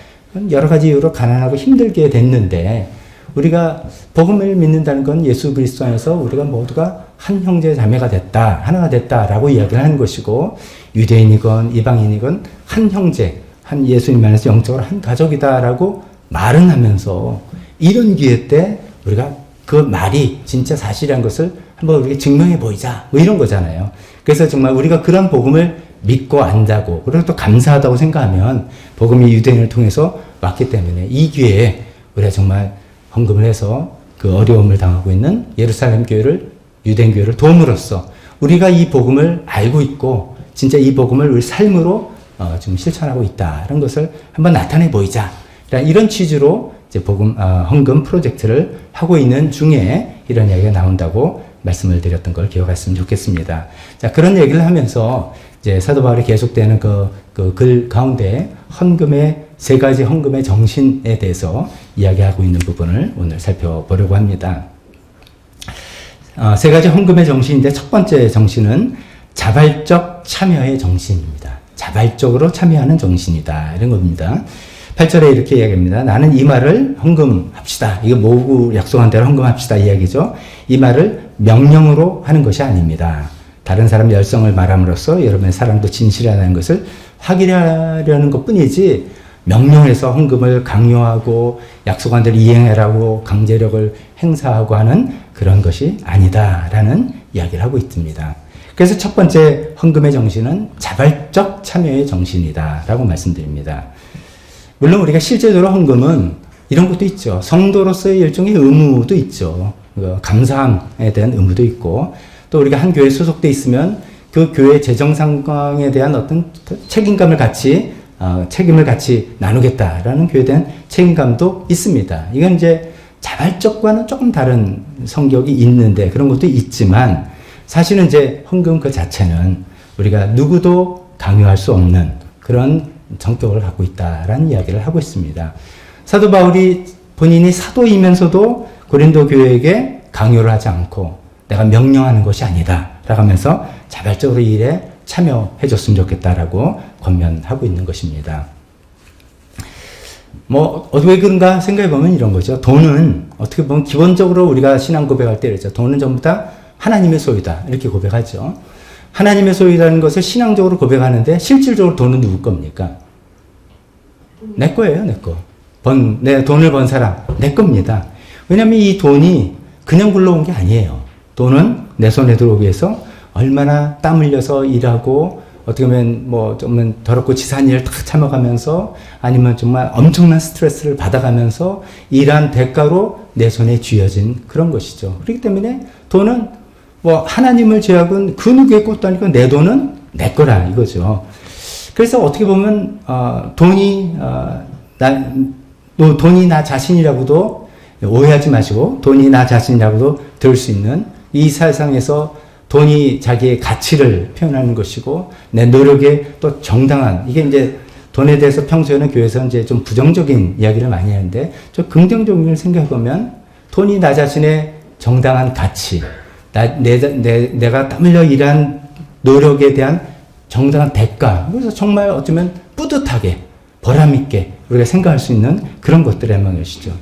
여러 가지 이유로 가난하고 힘들게 됐는데 우리가 복음을 믿는다는 건 예수 그리스도 안에서 우리가 모두가 한 형제 자매가 됐다, 하나가 됐다라고 이야기를 하는 것이고 유대인이건 이방인이건 한 형제, 한 예수님 안에서 영적으로 한 가족이다라고 말은 하면서 이런 기회 때 우리가 그 말이 진짜 사실이란 것을 한번 우리가 증명해 보이자 뭐 이런 거잖아요. 그래서 정말 우리가 그런 복음을 믿고 안다고 그리고 또 감사하다고 생각하면 복음이 유대인을 통해서 왔기 때문에 이 기회에 우리가 정말 헌금을 해서 그 어려움을 당하고 있는 예루살렘 교회를 유대인 교회를 도움으로써 우리가 이 복음을 알고 있고 진짜 이 복음을 우리 삶으로 지금 실천하고 있다는 것을 한번 나타내 보이자 이런 취지로 이제 헌금 프로젝트를 하고 있는 중에 이런 이야기가 나온다고 말씀을 드렸던 걸 기억했으면 좋겠습니다. 자, 그런 얘기를 하면서 이제 사도 바울이 계속되는 그 글 가운데 세 가지 헌금의 정신에 대해서 이야기하고 있는 부분을 오늘 살펴보려고 합니다. 세 가지 헌금의 정신인데 첫 번째 정신은 자발적 참여의 정신입니다. 자발적으로 참여하는 정신이다. 이런 겁니다. 8절에 이렇게 이야기합니다. 나는 이 말을 헌금합시다. 이거 모으고 약속한 대로 헌금합시다. 이야기죠. 이 말을 명령으로 하는 것이 아닙니다. 다른 사람 열성을 말함으로써 여러분의 사랑도 진실하다는 것을 확인하려는 것 뿐이지 명령해서 헌금을 강요하고 약속한 대로 이행하라고 강제력을 행사하고 하는 그런 것이 아니다라는 이야기를 하고 있습니다. 그래서 첫 번째 헌금의 정신은 자발적 참여의 정신이다라고 말씀드립니다. 물론 우리가 실제적으로 헌금은 이런 것도 있죠. 성도로서의 일종의 의무도 있죠. 감사함에 대한 의무도 있고 또 우리가 한 교회에 소속돼 있으면 그 교회 재정 상황에 대한 어떤 책임감을 같이 나누겠다라는 교회에 대한 책임감도 있습니다. 이건 이제 자발적과는 조금 다른 성격이 있는데 그런 것도 있지만 사실은 이제 헌금 그 자체는 우리가 누구도 강요할 수 없는 그런 성격을 갖고 있다라는 이야기를 하고 있습니다. 사도 바울이 본인이 사도이면서도 고린도 교회에게 강요를 하지 않고 내가 명령하는 것이 아니다 라고 하면서 자발적으로 이 일에 참여해 줬으면 좋겠다라고 권면하고 있는 것입니다. 왜 그런가 생각해 보면 이런 거죠. 돈은 어떻게 보면 기본적으로 우리가 신앙 고백할 때 그랬죠. 돈은 전부 다 하나님의 소유다 이렇게 고백하죠. 하나님의 소유라는 것을 신앙적으로 고백하는데 실질적으로 돈은 누구 겁니까? 내 거예요, 내 거. 내 돈을 번 사람, 내 겁니다. 왜냐하면 이 돈이 그냥 굴러온 게 아니에요. 돈은 내 손에 들어오기 위해서 얼마나 땀 흘려서 일하고 어떻게 보면 좀 더럽고 치사한 일을 다 참아가면서 아니면 정말 엄청난 스트레스를 받아가면서 일한 대가로 내 손에 쥐어진 그런 것이죠. 그렇기 때문에 돈은 하나님을 제약은 그 누구의 것도 아니고 내 돈은 내 거라 이거죠. 그래서 어떻게 보면 돈이 나 자신이라고도 오해하지 마시고 돈이 나 자신이라고도 들을 수 있는 이 세상에서 돈이 자기의 가치를 표현하는 것이고 내 노력에 또 정당한 이게 이제 돈에 대해서 평소에는 교회에서 이제 좀 부정적인 이야기를 많이 하는데 좀 긍정적인 걸 생각해 보면 돈이 나 자신의 정당한 가치, 내가 땀 흘려 일한 노력에 대한 정당한 대가. 그래서 정말 어쩌면 뿌듯하게 보람있게 우리가 생각할 수 있는 그런 것들이란 것이죠.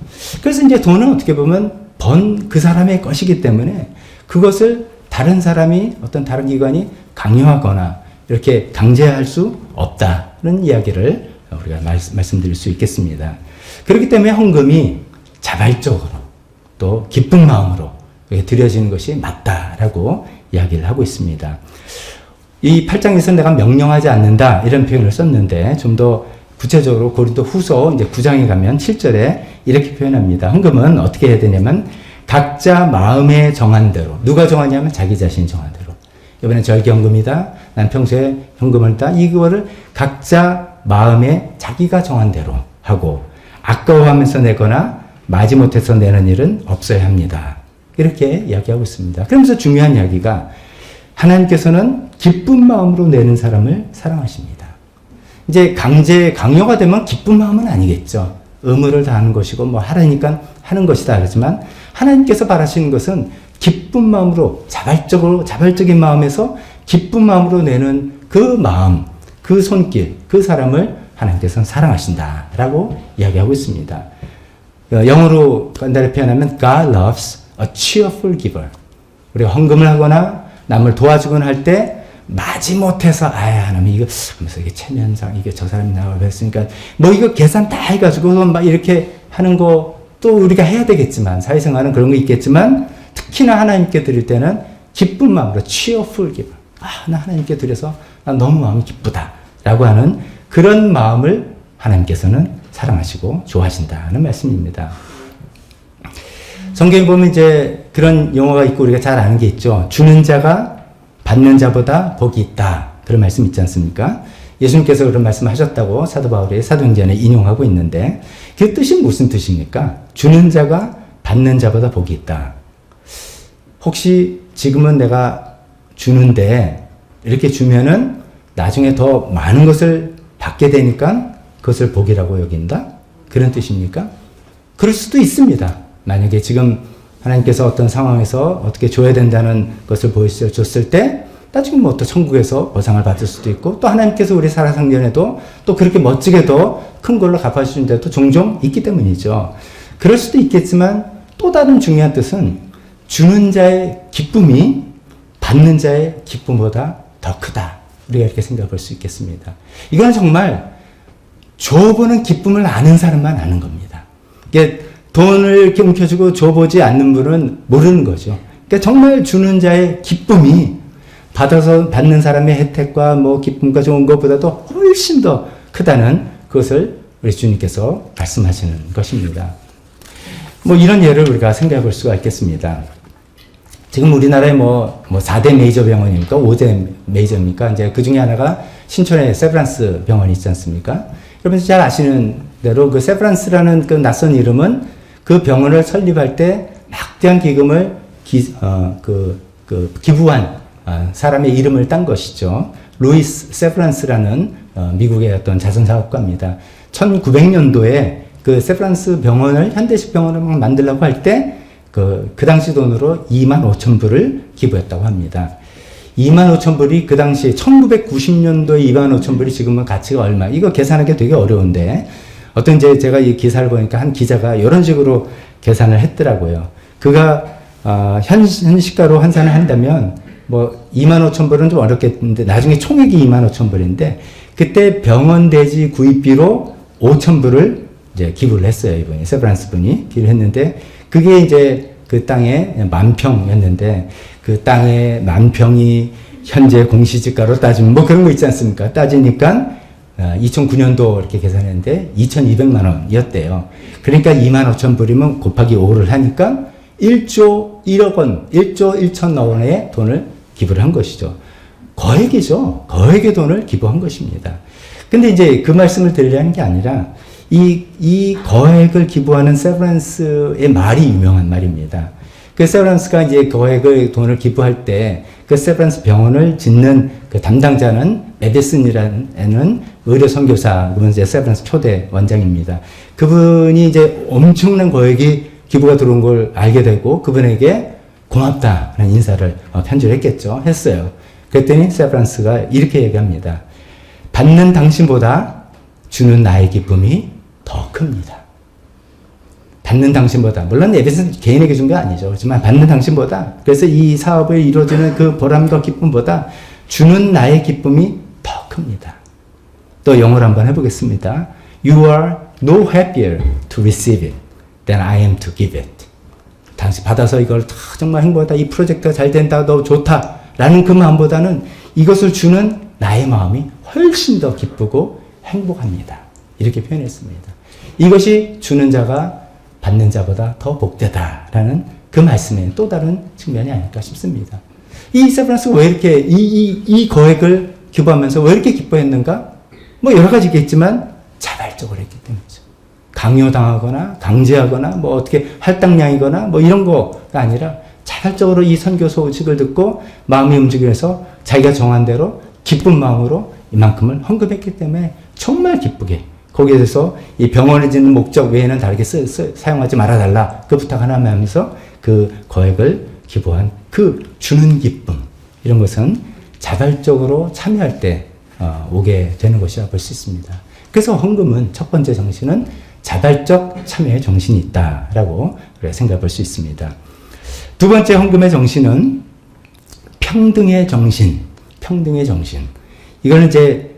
그래서 이제 돈은 어떻게 보면 번 그 사람의 것이기 때문에 그것을 다른 사람이 어떤 다른 기관이 강요하거나 이렇게 강제할 수 없다는 이야기를 우리가 말씀드릴 수 있겠습니다. 그렇기 때문에 헌금이 자발적으로 또 기쁜 마음으로 드려지는 것이 맞다라고 이야기를 하고 있습니다. 이 8장에서 내가 명령하지 않는다 이런 표현을 썼는데 좀 더 구체적으로 고린도 후서 이제 9장에 가면 7절에 이렇게 표현합니다. 헌금은 어떻게 해야 되냐면 각자 마음에 정한 대로. 누가 정하냐면 자기 자신이 정한 대로. 이번엔 절기헌금이다. 난 평소에 헌금을 했다. 이거를 각자 마음에 자기가 정한 대로 하고 아까워하면서 내거나 마지못해서 내는 일은 없어야 합니다. 이렇게 이야기하고 있습니다. 그러면서 중요한 이야기가 하나님께서는 기쁜 마음으로 내는 사람을 사랑하십니다. 이제 강요가 되면 기쁜 마음은 아니겠죠. 의무를 다하는 것이고 뭐 하라니까 하는 것이다 그러지만 하나님께서 바라시는 것은 기쁜 마음으로 자발적인 마음에서 기쁜 마음으로 내는 그 마음, 그 손길, 그 사람을 하나님께서는 사랑하신다라고 이야기하고 있습니다. 영어로 간단히 표현하면 God loves a cheerful giver. 우리가 헌금을 하거나 남을 도와주거나 할 때 마지못해서 하나님 이거 하면서 이게 체면상 이게 저 사람이 나와서 했으니까 뭐 이거 계산 다 해가지고 막 이렇게 하는 거 또 우리가 해야 되겠지만 사회생활은 그런 거 있겠지만 특히나 하나님께 드릴 때는 기쁜 마음으로 cheerful giver. 나 하나님께 드려서 나 너무 마음이 기쁘다라고 하는 그런 마음을 하나님께서는 사랑하시고 좋아하신다는 말씀입니다. 성경에 보면 이제 그런 용어가 있고 우리가 잘 아는 게 있죠. 주는 자가 받는 자보다 복이 있다. 그런 말씀 있지 않습니까? 예수님께서 그런 말씀 하셨다고 사도 바울이 사도행전에 인용하고 있는데 그 뜻이 무슨 뜻입니까? 주는 자가 받는 자보다 복이 있다. 혹시 지금은 내가 주는데 이렇게 주면은 나중에 더 많은 것을 받게 되니까 그것을 복이라고 여긴다? 그런 뜻입니까? 그럴 수도 있습니다. 만약에 지금 하나님께서 어떤 상황에서 어떻게 줘야 된다는 것을 보여줬을 때 나중에 뭐 또 천국에서 보상을 받을 수도 있고 또 하나님께서 우리 살아생전에도 또 그렇게 멋지게도 큰 걸로 갚아주신 데도 종종 있기 때문이죠. 그럴 수도 있겠지만 또 다른 중요한 뜻은 주는 자의 기쁨이 받는 자의 기쁨보다 더 크다. 우리가 이렇게 생각해 볼 수 있겠습니다. 이건 정말 줘보는 기쁨을 아는 사람만 아는 겁니다. 이게 돈을 이렇게 움켜주고 줘보지 않는 분은 모르는 거죠. 그러니까 정말 주는 자의 기쁨이 받아서 받는 사람의 혜택과 뭐 기쁨과 좋은 것보다도 훨씬 더 크다는 그것을 우리 주님께서 말씀하시는 것입니다. 뭐 이런 예를 우리가 생각해 볼 수가 있겠습니다. 지금 우리나라에 뭐 4대 메이저 병원입니까? 5대 메이저입니까? 이제 그 중에 하나가 신촌에 세브란스 병원이 있지 않습니까? 여러분 잘 아시는 대로 그 세브란스라는 그 낯선 이름은 그 병원을 설립할 때 막대한 기금을 기부한 사람의 이름을 딴 것이죠. 루이스 세브란스라는 미국의 어떤 자선사업가입니다. 1900년도에 그 세브란스 병원을 현대식 병원을 막 만들려고 할 때 그 당시 돈으로 25,000불을 기부했다고 합니다. 25,000불이 그 당시에 1990년도에 25,000불이 지금은 가치가 얼마? 이거 계산하기 되게 어려운데 어떤 이제 제가 이 기사를 보니까 한 기자가 이런 식으로 계산을 했더라고요. 그가 현시가로 환산을 한다면 뭐 25,000불은 좀 어렵겠는데 나중에 총액이 25,000불인데 그때 병원 대지 구입비로 5,000불을 이제 기부를 했어요. 이분이 세브란스 분이 기부를 했는데 그게 이제 그 땅의 만평이었는데 그 땅의 만평이 현재 공시지가로 따지면 뭐 그런 거 있지 않습니까? 따지니까 2009년도 이렇게 계산했는데 2,200만 원이었대요. 그러니까 25,000불이면 곱하기 5를 하니까 1조 1억 원, 1조 1천억 원의 돈을 기부를 한 것이죠. 거액이죠. 거액의 돈을 기부한 것입니다. 근데 이제 그 말씀을 드리려는 게 아니라 이 거액을 기부하는 세브란스의 말이 유명한 말입니다. 그 세브란스가 이제 거액의 돈을 기부할 때 그 세브란스 병원을 짓는 그 담당자는 에디슨이라는 의료 선교사, 그분 이제 세브란스 초대 원장입니다. 그분이 이제 엄청난 거액이 기부가 들어온 걸 알게 되고 그분에게 고맙다는 인사를 편지를 했어요. 그랬더니 세브란스가 이렇게 얘기합니다. 받는 당신보다 주는 나의 기쁨이 더 큽니다. 받는 당신보다, 물론 에디슨 개인에게 준 게 아니죠. 하지만 받는 당신보다, 그래서 이 사업을 이루어지는 그 보람과 기쁨보다 주는 나의 기쁨이 더 큽니다. 또 영어로 한번 해보겠습니다. You are no happier to receive it than I am to give it. 당신 받아서 이걸 정말 행복하다, 이 프로젝트가 잘 된다, 너 좋다 라는 그 마음보다는 이것을 주는 나의 마음이 훨씬 더 기쁘고 행복합니다. 이렇게 표현했습니다. 이것이 주는 자가 받는 자보다 더 복되다라는 그 말씀의 또 다른 측면이 아닐까 싶습니다. 이 세브란스가 왜 이렇게 이 거액을 기부하면서 왜 이렇게 기뻐했는가? 뭐 여러 가지 있겠지만 자발적으로 했기 때문이죠. 강요당하거나 강제하거나 뭐 어떻게 할당량이거나 뭐 이런 거가 아니라 자발적으로 이 선교 소식을 듣고 마음이 움직여서 자기가 정한 대로 기쁜 마음으로 이만큼을 헌금했기 때문에 정말 기쁘게 거기에 대해서 이 병원에 짓는 목적 외에는 다르게 사용하지 말아달라 그 부탁 하나 하면서 그 거액을 기부한 그 주는 기쁨 이런 것은 자발적으로 참여할 때 오게 되는 것이라 볼 수 있습니다. 그래서 헌금은 첫 번째 정신은 자발적 참여의 정신이 있다라고 생각해 볼 수 있습니다. 두 번째 헌금의 정신은 평등의 정신, 평등의 정신. 이거는 이제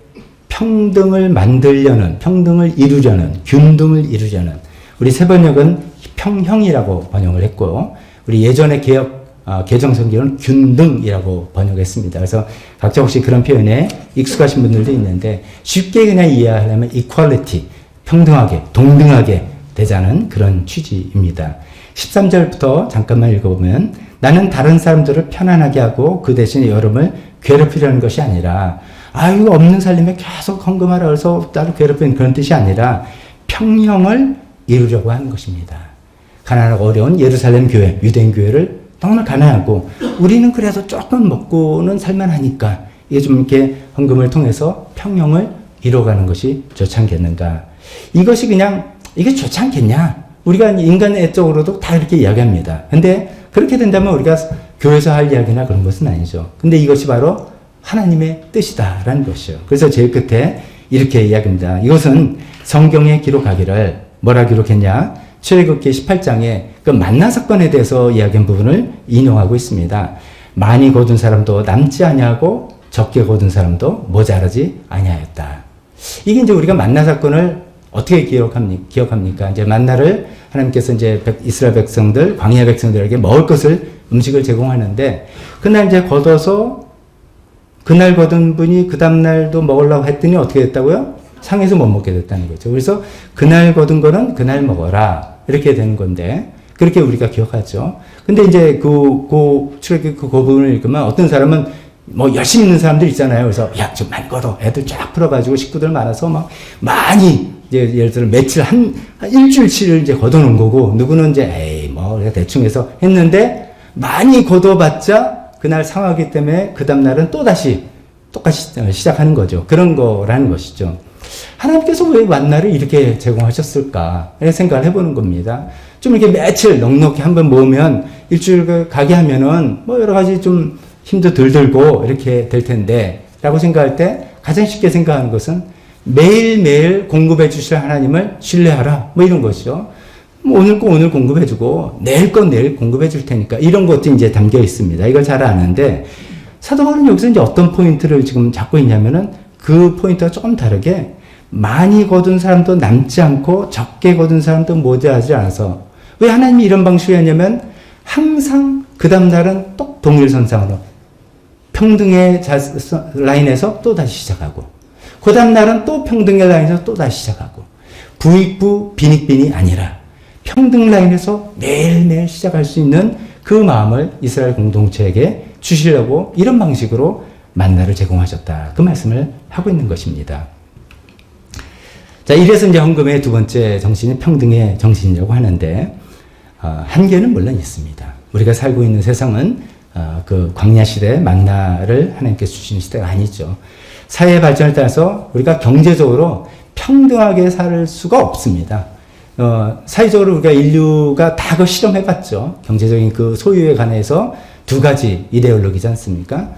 평등을 만들려는, 평등을 이루려는, 균등을 이루려는, 우리 세번역은 평형이라고 번역을 했고, 우리 예전에 개정 성경은 균등이라고 번역했습니다. 그래서 각자 혹시 그런 표현에 익숙하신 분들도 있는데, 쉽게 그냥 이해하려면 equality, 평등하게, 동등하게 되자는 그런 취지입니다. 13절부터 잠깐만 읽어보면, 나는 다른 사람들을 편안하게 하고 그 대신에 여러분을 괴롭히려는 것이 아니라, 이거 없는 살림에 계속 헌금하라 해서 따로 괴롭히는 그런 뜻이 아니라 평형을 이루려고 하는 것입니다. 가난하고 어려운 예루살렘 교회, 유대인 교회를 정말 가난하고 우리는 그래도 조금 먹고는 살만하니까 이게 좀 이렇게 헌금을 통해서 평형을 이루어가는 것이 좋지 않겠는가. 이것이 그냥 이게 좋지 않겠냐. 우리가 인간애적으로도 다 이렇게 이야기합니다. 근데 그렇게 된다면 우리가 교회에서 할 이야기나 그런 것은 아니죠. 근데 이것이 바로 하나님의 뜻이다라는 것이요. 그래서 제일 끝에 이렇게 이야기합니다. 이것은 성경에 기록하기를 뭐라 기록했냐? 출애굽기 18장에 그 만나 사건에 대해서 이야기한 부분을 인용하고 있습니다. 많이 거둔 사람도 남지 아니하고 적게 거둔 사람도 모자라지 아니하였다. 이게 이제 우리가 만나 사건을 어떻게 기억합니까? 이제 만나를 하나님께서 이제 이스라엘 백성들, 광야 백성들에게 먹을 것을 음식을 제공하는데 그날 이제 걷어서 그날 거둔 분이 그 다음날도 먹으려고 했더니 어떻게 됐다고요? 상해서 못 먹게 됐다는 거죠. 그래서 그날 거둔 거는 그날 먹어라. 이렇게 되는 건데, 그렇게 우리가 기억하죠. 근데 이제 출애굽 그 부분을 읽으면 어떤 사람은 뭐 열심히 있는 사람들 있잖아요. 그래서 야, 좀 많이 걷어. 애들 쫙 풀어가지고 식구들 많아서 막 많이 이제 예를 들어 며칠 한 일주일치를 이제 걷어놓은 거고, 누구는 이제 에이 뭐 대충 해서 했는데 많이 걷어봤자 그날 상하기 때문에 그 다음날은 또다시 똑같이 시작하는 거죠. 그런 거라는 것이죠. 하나님께서 왜 만나를 이렇게 제공하셨을까? 이런 생각을 해보는 겁니다. 좀 이렇게 며칠 넉넉히 한번 모으면 일주일 가게 하면은 뭐 여러 가지 좀 힘도 덜 들고 이렇게 될 텐데 라고 생각할 때 가장 쉽게 생각하는 것은 매일매일 공급해 주실 하나님을 신뢰하라. 뭐 이런 것이죠. 오늘 거 오늘 공급해주고 내일 거 내일 공급해줄 테니까 이런 것도 이제 담겨 있습니다. 이걸 잘 아는데 사도 바울은 여기서 이제 어떤 포인트를 지금 잡고 있냐면은 그 포인트가 조금 다르게 많이 거둔 사람도 남지 않고 적게 거둔 사람도 모자라지 않아서 왜 하나님이 이런 방식을 했냐면 항상 그 다음날은 또 동일선상으로 평등의 라인에서 또 다시 시작하고 그 다음날은 또 평등의 라인에서 또 다시 시작하고 부익부 빈익빈이 아니라 평등 라인에서 매일매일 시작할 수 있는 그 마음을 이스라엘 공동체에게 주시려고 이런 방식으로 만나를 제공하셨다. 그 말씀을 하고 있는 것입니다. 자, 이래서 이제 헌금의 두 번째 정신이 평등의 정신이라고 하는데, 한계는 물론 있습니다. 우리가 살고 있는 세상은, 그 광야 시대 만나를 하나님께서 주시는 시대가 아니죠. 사회 발전에 따라서 우리가 경제적으로 평등하게 살 수가 없습니다. 사회적으로 우리가 인류가 다 그 실험해봤죠. 경제적인 그 소유에 관해서 두 가지 이데올로기지 않습니까?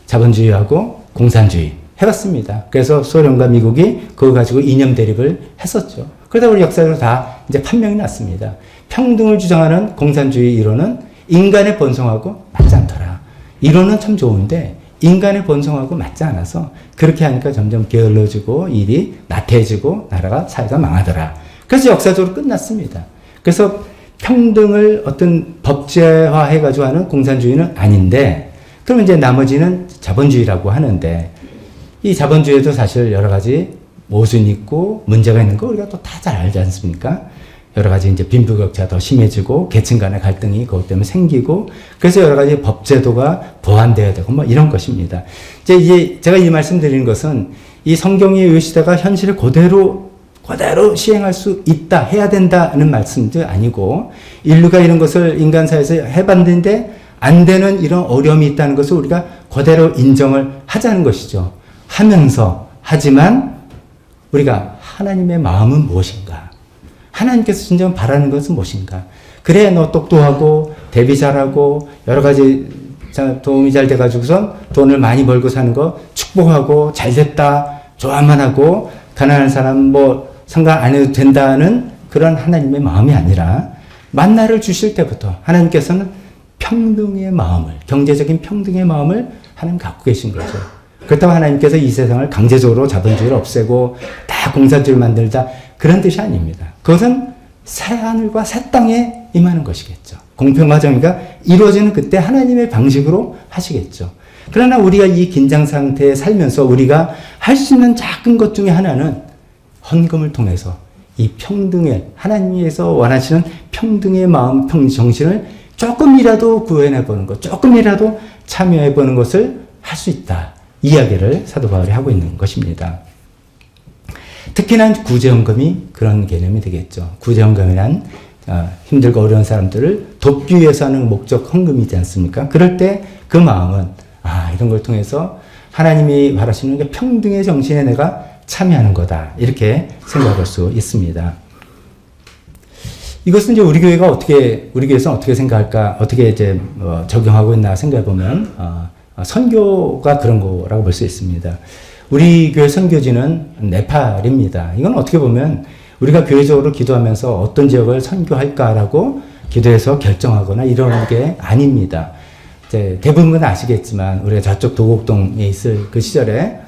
자본주의하고 공산주의 해봤습니다. 그래서 소련과 미국이 그거 가지고 이념 대립을 했었죠. 그러다 우리 역사적으로 다 이제 판명이 났습니다. 평등을 주장하는 공산주의 이론은 인간의 본성하고 맞지 않더라. 이론은 참 좋은데 인간의 본성하고 맞지 않아서 그렇게 하니까 점점 게을러지고 일이 나태해지고 나라가 사회가 망하더라. 그래서 역사적으로 끝났습니다. 그래서 평등을 어떤 법제화 해가지고 하는 공산주의는 아닌데, 그러면 이제 나머지는 자본주의라고 하는데, 이 자본주의에도 사실 여러 가지 모순이 있고 문제가 있는 거 우리가 또 다 잘 알지 않습니까? 여러 가지 이제 빈부격차가 더 심해지고 계층 간의 갈등이 그것 때문에 생기고, 그래서 여러 가지 법제도가 보완되어야 되고 뭐 이런 것입니다. 이제 제가 이 말씀 드리는 것은 이 성경의 이 시대가 현실을 그대로 그대로 시행할 수 있다, 해야 된다는 말씀도 아니고 인류가 이런 것을 인간사에서 해봤는데 안 되는 이런 어려움이 있다는 것을 우리가 그대로 인정을 하자는 것이죠. 하면서 하지만 우리가 하나님의 마음은 무엇인가? 하나님께서 진정 바라는 것은 무엇인가? 그래 너 똑똑하고 대비 잘하고 여러 가지 도움이 잘 돼가지고선 돈을 많이 벌고 사는 거 축복하고 잘 됐다 좋아만 하고 가난한 사람 뭐 상관 안 해도 된다는 그런 하나님의 마음이 아니라 만나를 주실 때부터 하나님께서는 평등의 마음을, 경제적인 평등의 마음을 하나님 갖고 계신 거죠. 그렇다고 하나님께서 이 세상을 강제적으로 자본주의를 없애고 다 공산주의를 만들자 그런 뜻이 아닙니다. 그것은 새 하늘과 새 땅에 임하는 것이겠죠. 공평과 정의가 이루어지는 그때 하나님의 방식으로 하시겠죠. 그러나 우리가 이 긴장 상태에 살면서 우리가 할 수 있는 작은 것 중에 하나는 헌금을 통해서 이 평등의 하나님께서 원하시는 평등의 마음, 정신을 조금이라도 구현해보는 것, 조금이라도 참여해보는 것을 할 수 있다. 이야기를 사도 바울이 하고 있는 것입니다. 특히나 구제헌금이 그런 개념이 되겠죠. 구제헌금이란 힘들고 어려운 사람들을 돕기 위해서 하는 목적 헌금이지 않습니까? 그럴 때 그 마음은 이런 걸 통해서 하나님이 바라시는 게 평등의 정신에 내가 참여하는 거다. 이렇게 생각할 수 있습니다. 이것은 이제 우리 교회에서는 어떻게 생각할까, 어떻게 이제 적용하고 있나 생각해 보면 선교가 그런 거라고 볼 수 있습니다. 우리 교회 선교지는 네팔입니다. 이건 어떻게 보면 우리가 교회적으로 기도하면서 어떤 지역을 선교할까라고 기도해서 결정하거나 이런 게 아닙니다. 이제 대부분은 아시겠지만 우리가 저쪽 도곡동에 있을 그 시절에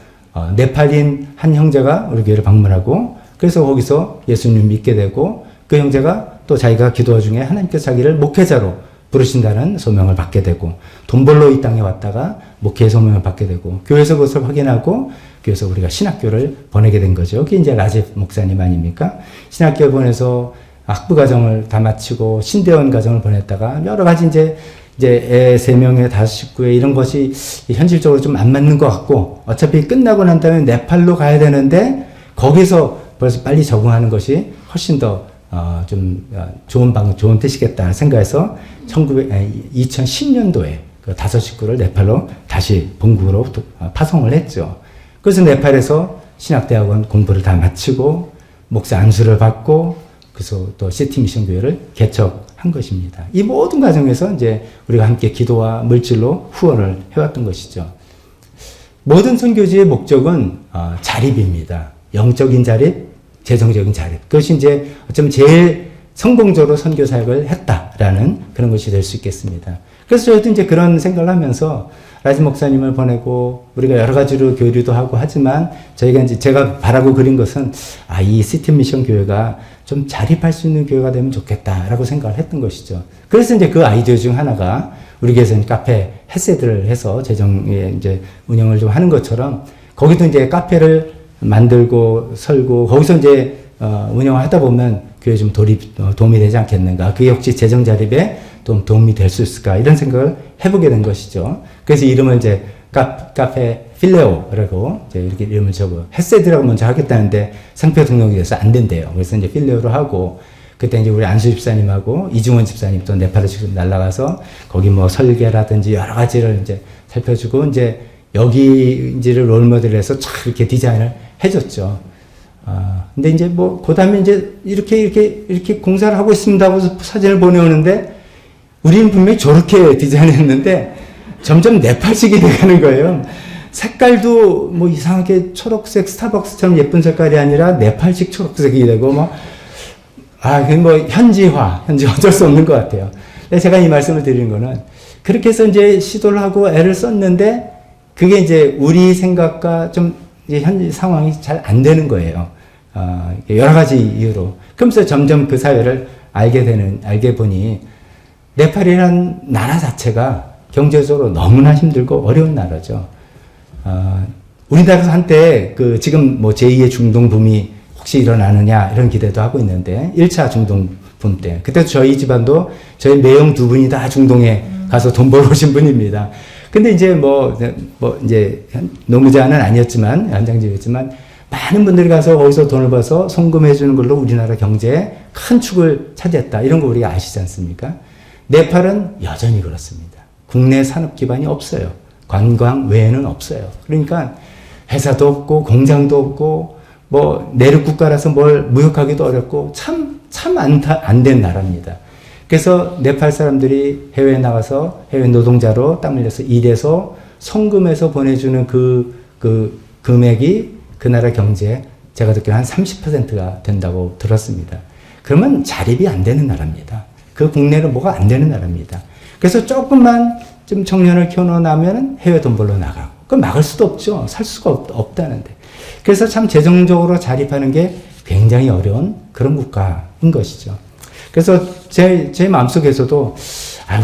네팔인 한 형제가 우리 교회를 방문하고 그래서 거기서 예수님 믿게 되고 그 형제가 또 자기가 기도 중에 하나님께서 자기를 목회자로 부르신다는 소명을 받게 되고 돈 벌러 이 땅에 왔다가 목회의 소명을 받게 되고 교회에서 그것을 확인하고 교회에서 우리가 신학교를 보내게 된 거죠. 그게 이제 라제 목사님 아닙니까? 신학교에 보내서 학부 과정을 다 마치고 신대원 과정을 보냈다가 여러 가지 이제 애 3명에 5식구에 이런 것이 현실적으로 좀 안 맞는 것 같고 어차피 끝나고 난 다음에 네팔로 가야 되는데 거기서 벌써 빨리 적응하는 것이 훨씬 더 좋은 뜻이겠다 생각해서 2010년도에 그 5식구를 네팔로 다시 본국으로 파송을 했죠. 그래서 네팔에서 신학대학원 공부를 다 마치고 목사 안수를 받고 그래서 또 시티 미션 교회를 개척한 것입니다. 이 모든 과정에서 이제 우리가 함께 기도와 물질로 후원을 해왔던 것이죠. 모든 선교지의 목적은 자립입니다. 영적인 자립, 재정적인 자립. 그것이 이제 어쩌면 제일 성공적으로 선교 사역을 했다라는 그런 것이 될 수 있겠습니다. 그래서 저희도 이제 그런 생각을 하면서 라지 목사님을 보내고 우리가 여러 가지로 교류도 하고 하지만 저희가 이제 제가 바라고 그린 것은 이 시티 미션 교회가 좀 자립할 수 있는 교회가 되면 좋겠다라고 생각을 했던 것이죠. 그래서 이제 그 아이디어 중 하나가 우리 교회에서는 카페 햇세드를 해서 재정에 이제 운영을 좀 하는 것처럼 거기도 이제 카페를 만들고 설고 거기서 이제 운영을 하다 보면 교회에 좀 도움이 되지 않겠는가. 그게 혹시 재정 자립에 좀 도움이 될 수 있을까 이런 생각을 해보게 된 것이죠. 그래서 이름을 이제 카페 필레오라고 이제 이렇게 이름을 적어 햇세드라고 먼저 하겠다는데 상표 등록이 돼서 안 된대요. 그래서 이제 필레오로 하고 그때 이제 우리 안수 집사님하고 이중원 집사님 또 네팔에 지금 날아가서 거기 뭐 설계라든지 여러 가지를 이제 살펴주고 이제 여기인지를 롤모델해서 쫙 이렇게 디자인을 해줬죠. 근데 이제 뭐, 그 다음에 이제 이렇게 공사를 하고 있습니다 하고 사진을 보내오는데 우리는 분명히 저렇게 디자인했는데 점점 네팔식이 돼가는 거예요. 색깔도 뭐 이상하게 초록색 스타벅스처럼 예쁜 색깔이 아니라 네팔식 초록색이 되고 뭐, 현지화 어쩔 수 없는 것 같아요. 근데 제가 이 말씀을 드리는 거는 그렇게 해서 이제 시도를 하고 애를 썼는데 그게 이제 우리 생각과 좀 이제 현지 상황이 잘 안 되는 거예요. 여러 가지 이유로. 그러면서 점점 그 사회를 알게 보니 네팔이라는 나라 자체가 경제적으로 너무나 힘들고 어려운 나라죠. 우리나라에서 한때 그 지금 뭐 제2의 중동 붐이 혹시 일어나느냐 이런 기대도 하고 있는데 1차 중동 붐 때 그때도 저희 집안도 저희 매형 2분이 다 중동에 가서 돈 벌어 오신 분입니다. 근데 이제 이제 노무자는 아니었지만 현장직이었지만 많은 분들이 가서 거기서 돈을 벌어서 송금해 주는 걸로 우리나라 경제에 큰 축을 차지했다. 이런 거 우리가 아시지 않습니까? 네팔은 여전히 그렇습니다. 국내 산업 기반이 없어요. 관광 외에는 없어요. 그러니까 회사도 없고 공장도 없고 뭐 내륙 국가라서 뭘 무역하기도 어렵고 참 안 된 나라입니다. 그래서 네팔 사람들이 해외에 나가서 해외 노동자로 땀 흘려서 일해서 송금해서 보내주는 그 금액이 그 나라 경제에 제가 듣기로는 한 30%가 된다고 들었습니다. 그러면 자립이 안 되는 나라입니다. 그 국내는 뭐가 안 되는 나라입니다. 그래서 조금만 좀 청년을 키워놓으면 해외 돈 벌러 나가고. 그건 막을 수도 없죠. 살 수가 없다는데. 그래서 참 재정적으로 자립하는 게 굉장히 어려운 그런 국가인 것이죠. 그래서 제 마음속에서도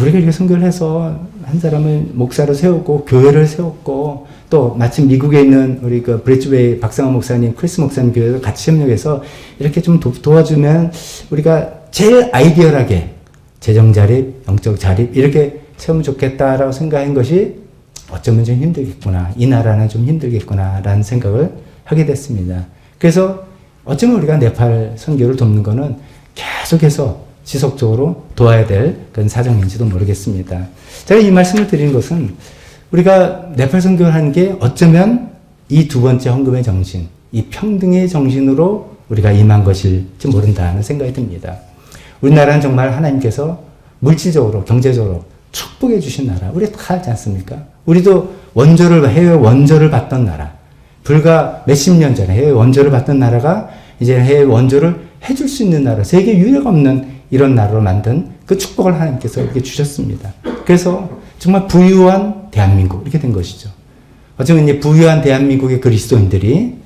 우리가 이렇게 선교를 해서 한 사람을 목사로 세우고 교회를 세웠고 또 마침 미국에 있는 우리 그 브리즈웨이 박상원 목사님, 크리스 목사님 교회도 같이 협력해서 이렇게 좀 도와주면 우리가 제일 아이디얼하게 재정 자립, 영적 자립 이렇게 세우면 좋겠다라고 생각한 것이 어쩌면 좀 힘들겠구나. 이 나라는 좀 힘들겠구나라는 생각을 하게 됐습니다. 그래서 어쩌면 우리가 네팔 선교를 돕는 거는 계속해서 지속적으로 도와야 될 그런 사정인지도 모르겠습니다. 제가 이 말씀을 드리는 것은 우리가 네팔 선교를 하는 게 어쩌면 이 두 번째 헌금의 정신, 이 평등의 정신으로 우리가 임한 것일지 모른다는 생각이 듭니다. 우리나라는 정말 하나님께서 물질적으로, 경제적으로 축복해 주신 나라. 우리 다 알지 않습니까? 우리도 해외 원조를 받던 나라. 불과 몇십 년 전에 해외 원조를 받던 나라가 이제 해외 원조를 해줄 수 있는 나라, 세계 유례가 없는 이런 나라로 만든 그 축복을 하나님께서 이렇게 주셨습니다. 그래서 정말 부유한 대한민국 이렇게 된 것이죠. 어쩌면 이제 부유한 대한민국의 그리스도인들이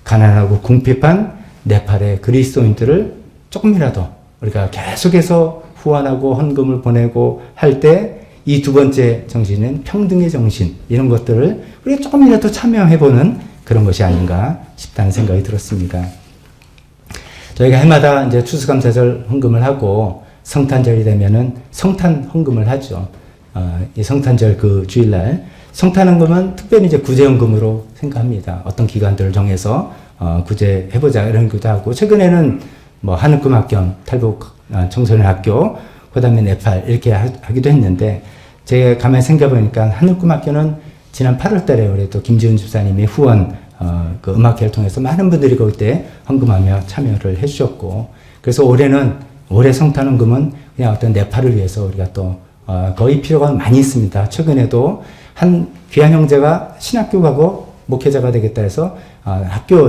가난하고 궁핍한 네팔의 그리스도인들을 조금이라도 우리가 계속해서 후원하고 헌금을 보내고 할 때 이 두 번째 정신은 평등의 정신 이런 것들을 우리가 조금이라도 참여해보는 그런 것이 아닌가 싶다는 생각이 들었습니다. 저희가 해마다 이제 추수감사절 헌금을 하고 성탄절이 되면은 성탄 헌금을 하죠. 이 성탄절 그 주일날 성탄 헌금은 특별히 이제 구제헌금으로 생각합니다. 어떤 기관들을 정해서 구제해보자 이런 것도 하고 최근에는 뭐 한흑금학교, 탈북 청소년 학교, 그다음에 네팔 이렇게 하기도 했는데 제가 가만히 생각해보니까 한흑금학교는 지난 8월달에 우리 또 김지훈 집사님이 후원 그 음악회를 통해서 많은 분들이 그때 헌금하며 참여를 해주셨고 그래서 올해 성탄 헌금은 그냥 어떤 네팔을 위해서 우리가 또 거의 필요가 많이 있습니다. 최근에도 한 귀한 형제가 신학교 가고 목회자가 되겠다 해서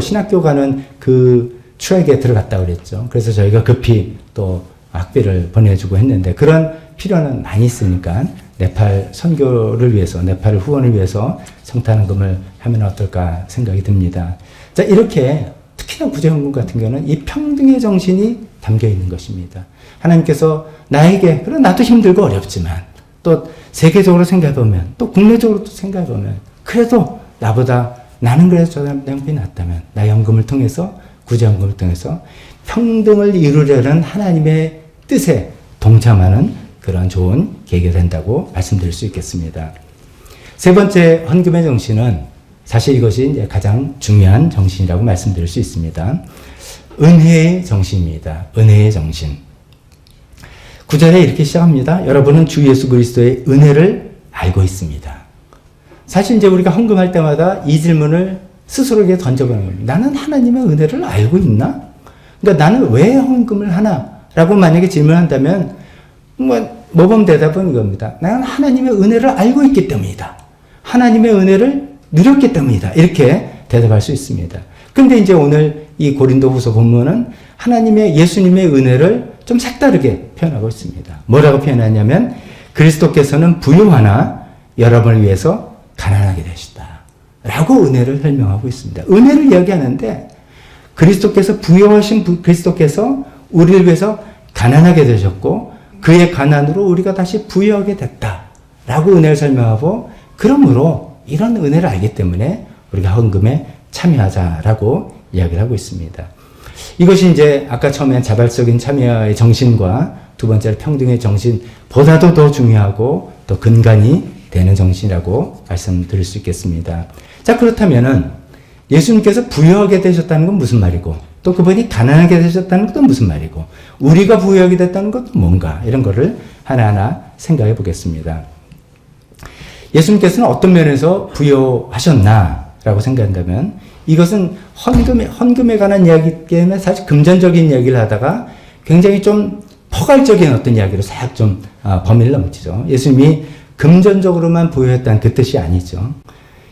신학교 가는 그 트랙에 들어갔다 그랬죠. 그래서 저희가 급히 또 학비를 보내주고 했는데 그런 필요는 많이 있으니까 네팔 선교를 위해서 네팔 후원을 위해서 성탄헌금을 하면 어떨까 생각이 듭니다. 자 이렇게 특히나 구제헌금 같은 경우는 이 평등의 정신이 담겨 있는 것입니다. 하나님께서 나에게 그래 나도 힘들고 어렵지만 또 세계적으로 생각해보면 또 국내적으로 또 생각해보면 그래도 나는 그래도 저 사람 형편이 낫다면 나의 헌금을 통해서 구제헌금을 통해서 평등을 이루려는 하나님의 뜻에 동참하는 그런 좋은 계기가 된다고 말씀드릴 수 있겠습니다. 세 번째 헌금의 정신은 사실 이것이 이제 가장 중요한 정신이라고 말씀드릴 수 있습니다. 은혜의 정신입니다. 은혜의 정신. 9절에 이렇게 시작합니다. 여러분은 주 예수 그리스도의 은혜를 알고 있습니다. 사실 이제 우리가 헌금할 때마다 이 질문을 스스로에게 던져보는 겁니다. 나는 하나님의 은혜를 알고 있나? 그러니까 나는 왜 헌금을 하나? 라고 만약에 질문한다면 모범 대답은 이겁니다. 나는 하나님의 은혜를 알고 있기 때문이다. 하나님의 은혜를 누렸기 때문이다. 이렇게 대답할 수 있습니다. 근데 이제 오늘 이 고린도후서 본문은 예수님의 은혜를 좀 색다르게 표현하고 있습니다. 뭐라고 표현하냐면 그리스도께서는 부유하나 여러분을 위해서 가난하게 되시다. 라고 은혜를 설명하고 있습니다. 은혜를 이야기하는데 그리스도께서 부유하신 그리스도께서 우리를 위해서 가난하게 되셨고 그의 가난으로 우리가 다시 부유하게 됐다라고 은혜를 설명하고 그러므로 이런 은혜를 알기 때문에 우리가 헌금에 참여하자라고 이야기를 하고 있습니다. 이것이 이제 아까 처음에 자발적인 참여의 정신과 두 번째로 평등의 정신보다도 더 중요하고 더 근간이 되는 정신이라고 말씀드릴 수 있겠습니다. 자 그렇다면은 예수님께서 부유하게 되셨다는 건 무슨 말이고, 또 그분이 가난하게 되셨다는 것도 무슨 말이고, 우리가 부유하게 됐다는 것도 뭔가, 이런 거를 하나하나 생각해 보겠습니다. 예수님께서는 어떤 면에서 부유하셨나라고 생각한다면, 이것은 헌금에 관한 이야기 때문에 사실 금전적인 이야기를 하다가 굉장히 좀 포괄적인 어떤 이야기로 싹 좀 범위를 넘치죠. 예수님이 금전적으로만 부유했다는 그 뜻이 아니죠.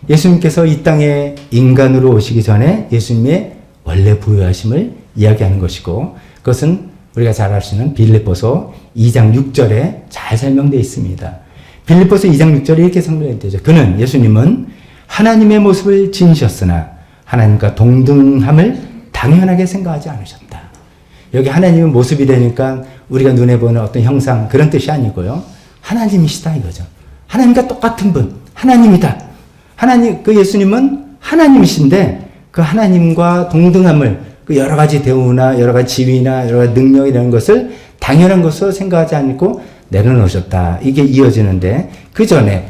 예수님께서 이 땅에 인간으로 오시기 전에 예수님의 원래 부유하심을 이야기하는 것이고, 그것은 우리가 잘 아시는 빌립보서 2장 6절에 잘 설명되어 있습니다. 빌립보서 2장 6절에 이렇게 설명되어 있죠. 그는, 예수님은 하나님의 모습을 지니셨으나 하나님과 동등함을 당연하게 생각하지 않으셨다. 여기 하나님의 모습이 되니까 우리가 눈에 보는 어떤 형상, 그런 뜻이 아니고요. 하나님이시다 이거죠. 하나님과 똑같은 분, 하나님이다. 하나님, 그 예수님은 하나님이신데 그 하나님과 동등함을, 그 여러 가지 대우나 여러 가지 지위나 여러 가지 능력이라는 것을 당연한 것으로 생각하지 않고 내려놓으셨다. 이게 이어지는데, 그 전에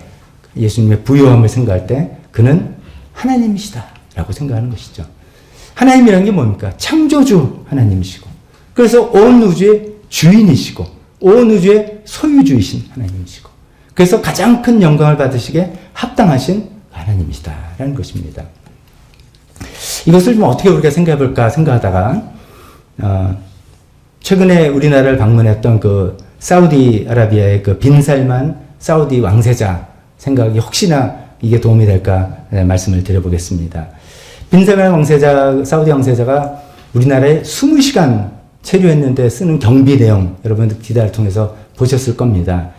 예수님의 부유함을 생각할 때 그는 하나님이시다 라고 생각하는 것이죠. 하나님이라는 게 뭡니까? 창조주 하나님이시고, 그래서 온 우주의 주인이시고 온 우주의 소유주이신 하나님이시고, 그래서 가장 큰 영광을 받으시게 합당하신 하나님이시다라는 것입니다. 이것을 좀 어떻게 우리가 생각해 볼까 생각하다가 최근에 우리나라를 방문했던 그 사우디아라비아의 그 빈 살만 사우디 왕세자 생각이 혹시나 이게 도움이 될까 말씀을 드려보겠습니다. 빈 살만 왕세자, 사우디 왕세자가 우리나라에 20시간 체류했는데 쓰는 경비 내용, 여러분들 기사를 통해서 보셨을 겁니다.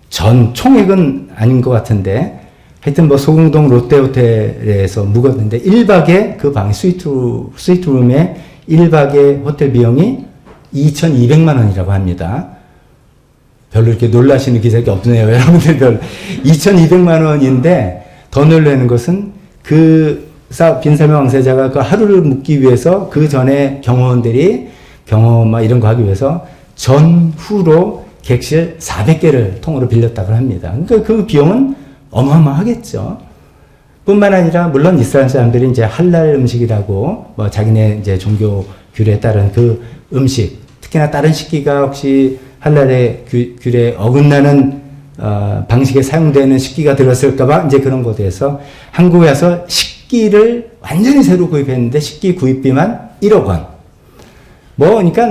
전 총액은 아닌 것 같은데 하여튼 뭐 소공동 롯데호텔에서 묵었는데 1박에 그 방 스위트룸에 1박의 호텔 비용이 2,200만 원이라고 합니다. 별로 이렇게 놀라시는 기색이 없네요. 여러분들 2,200만 원인데 더 놀라는 것은 그 빈살만 왕세자가 그 하루를 묵기 위해서 그 전에 경호원들이 경험 이런 거 하기 위해서 전후로 객실 400개를 통으로 빌렸다고 합니다. 그러니까 그 비용은 어마어마하겠죠. 뿐만 아니라 물론 이스라엘 사람들이 이제 할랄 음식이라고 뭐 자기네 이제 종교 규례에 따른 그 음식, 특히나 다른 식기가 혹시 할랄의 규례에 어긋나는 방식에 사용되는 식기가 들었을까봐 이제 그런 것에 대해서 한국에 와서 식기를 완전히 새로 구입했는데 식기 구입비만 1억 원. 뭐, 그러니까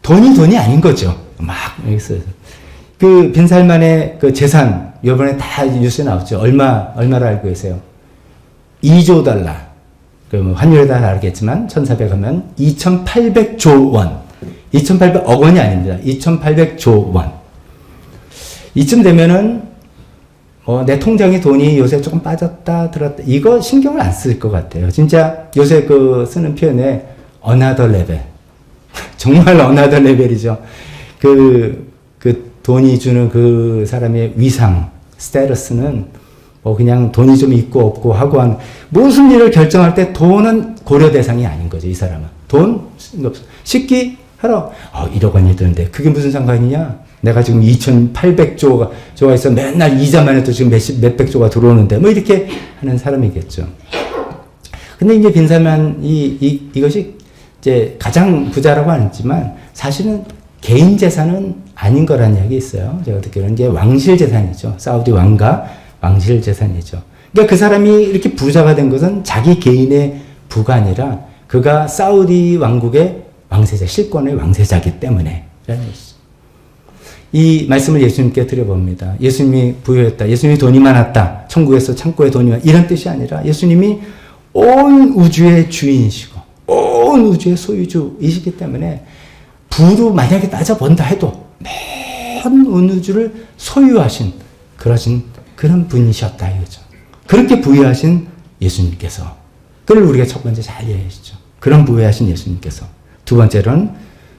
돈이 아닌 거죠. 막, 여기서. 그 빈살만의 그 재산, 요번에 다 뉴스에 나왔죠. 얼마를 알고 계세요? 2조 달러. 그 뭐 환율에 따라 다르겠지만, 1,400 하면 2,800조 원. 2,800억 원이 아닙니다. 2,800조 원. 이쯤 되면은, 내 통장에 돈이 요새 조금 빠졌다, 들었다. 이거 신경을 안 쓸 것 같아요. 진짜 요새 그 쓰는 표현에 another level. 정말 another 레벨이죠. 그 돈이 주는 그 사람의 위상, 스테러스는 뭐 그냥 돈이 좀 있고 없고 하고 한 무슨 일을 결정할 때 돈은 고려 대상이 아닌 거죠, 이 사람은. 돈? 식기? 하러 1억 원이 드는데 그게 무슨 상관이냐? 내가 지금 2,800조가 있어 맨날 이자만 해도 지금 몇백 조가 들어오는데 뭐 이렇게 하는 사람이겠죠. 근데 이제 빈살만 이것이 이제 가장 부자라고 하지만 사실은 개인 재산은 아닌 거라는 이야기 있어요. 제가 듣기로는 이제 왕실 재산이죠. 사우디 왕가 왕실 재산이죠. 그러니까 그 사람이 이렇게 부자가 된 것은 자기 개인의 부가 아니라 그가 사우디 왕국의 왕세자, 실권의 왕세자이기 때문에 라는 것이죠. 이 말씀을 예수님께 드려봅니다. 예수님이 부유했다. 예수님이 돈이 많았다. 천국에서 창고에 돈이 많았다. 이런 뜻이 아니라 예수님이 온 우주의 주인이시고 온 우주의 소유주이시기 때문에 부로 만약에 따져본다 해도 온 우주를 소유하신 그런 분이셨다 이거죠. 그렇게 부유하신 예수님께서, 그걸 우리가 첫 번째 잘 이해하시죠. 그런 부유하신 예수님께서 두 번째로는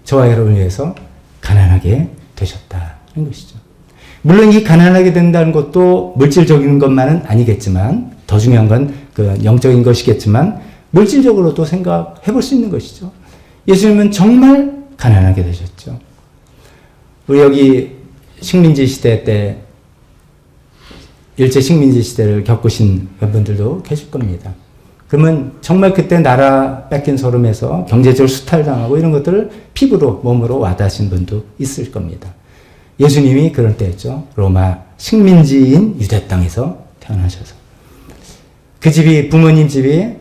저와 여러분을 위해서 가난하게 되셨다는 것이죠. 물론 이 가난하게 된다는 것도 물질적인 것만은 아니겠지만 더 중요한 건 그 영적인 것이겠지만 물질적으로도 생각해 볼 수 있는 것이죠. 예수님은 정말 가난하게 되셨죠. 우리 여기 식민지 시대 때 일제 식민지 시대를 겪으신 분들도 계실 겁니다. 그러면 정말 그때 나라 뺏긴 소름에서 경제적으로 수탈당하고 이런 것들을 피부로 몸으로 와닿으신 분도 있을 겁니다. 예수님이 그럴 때였죠. 로마 식민지인 유대 땅에서 태어나셔서 그 집이 부모님 집이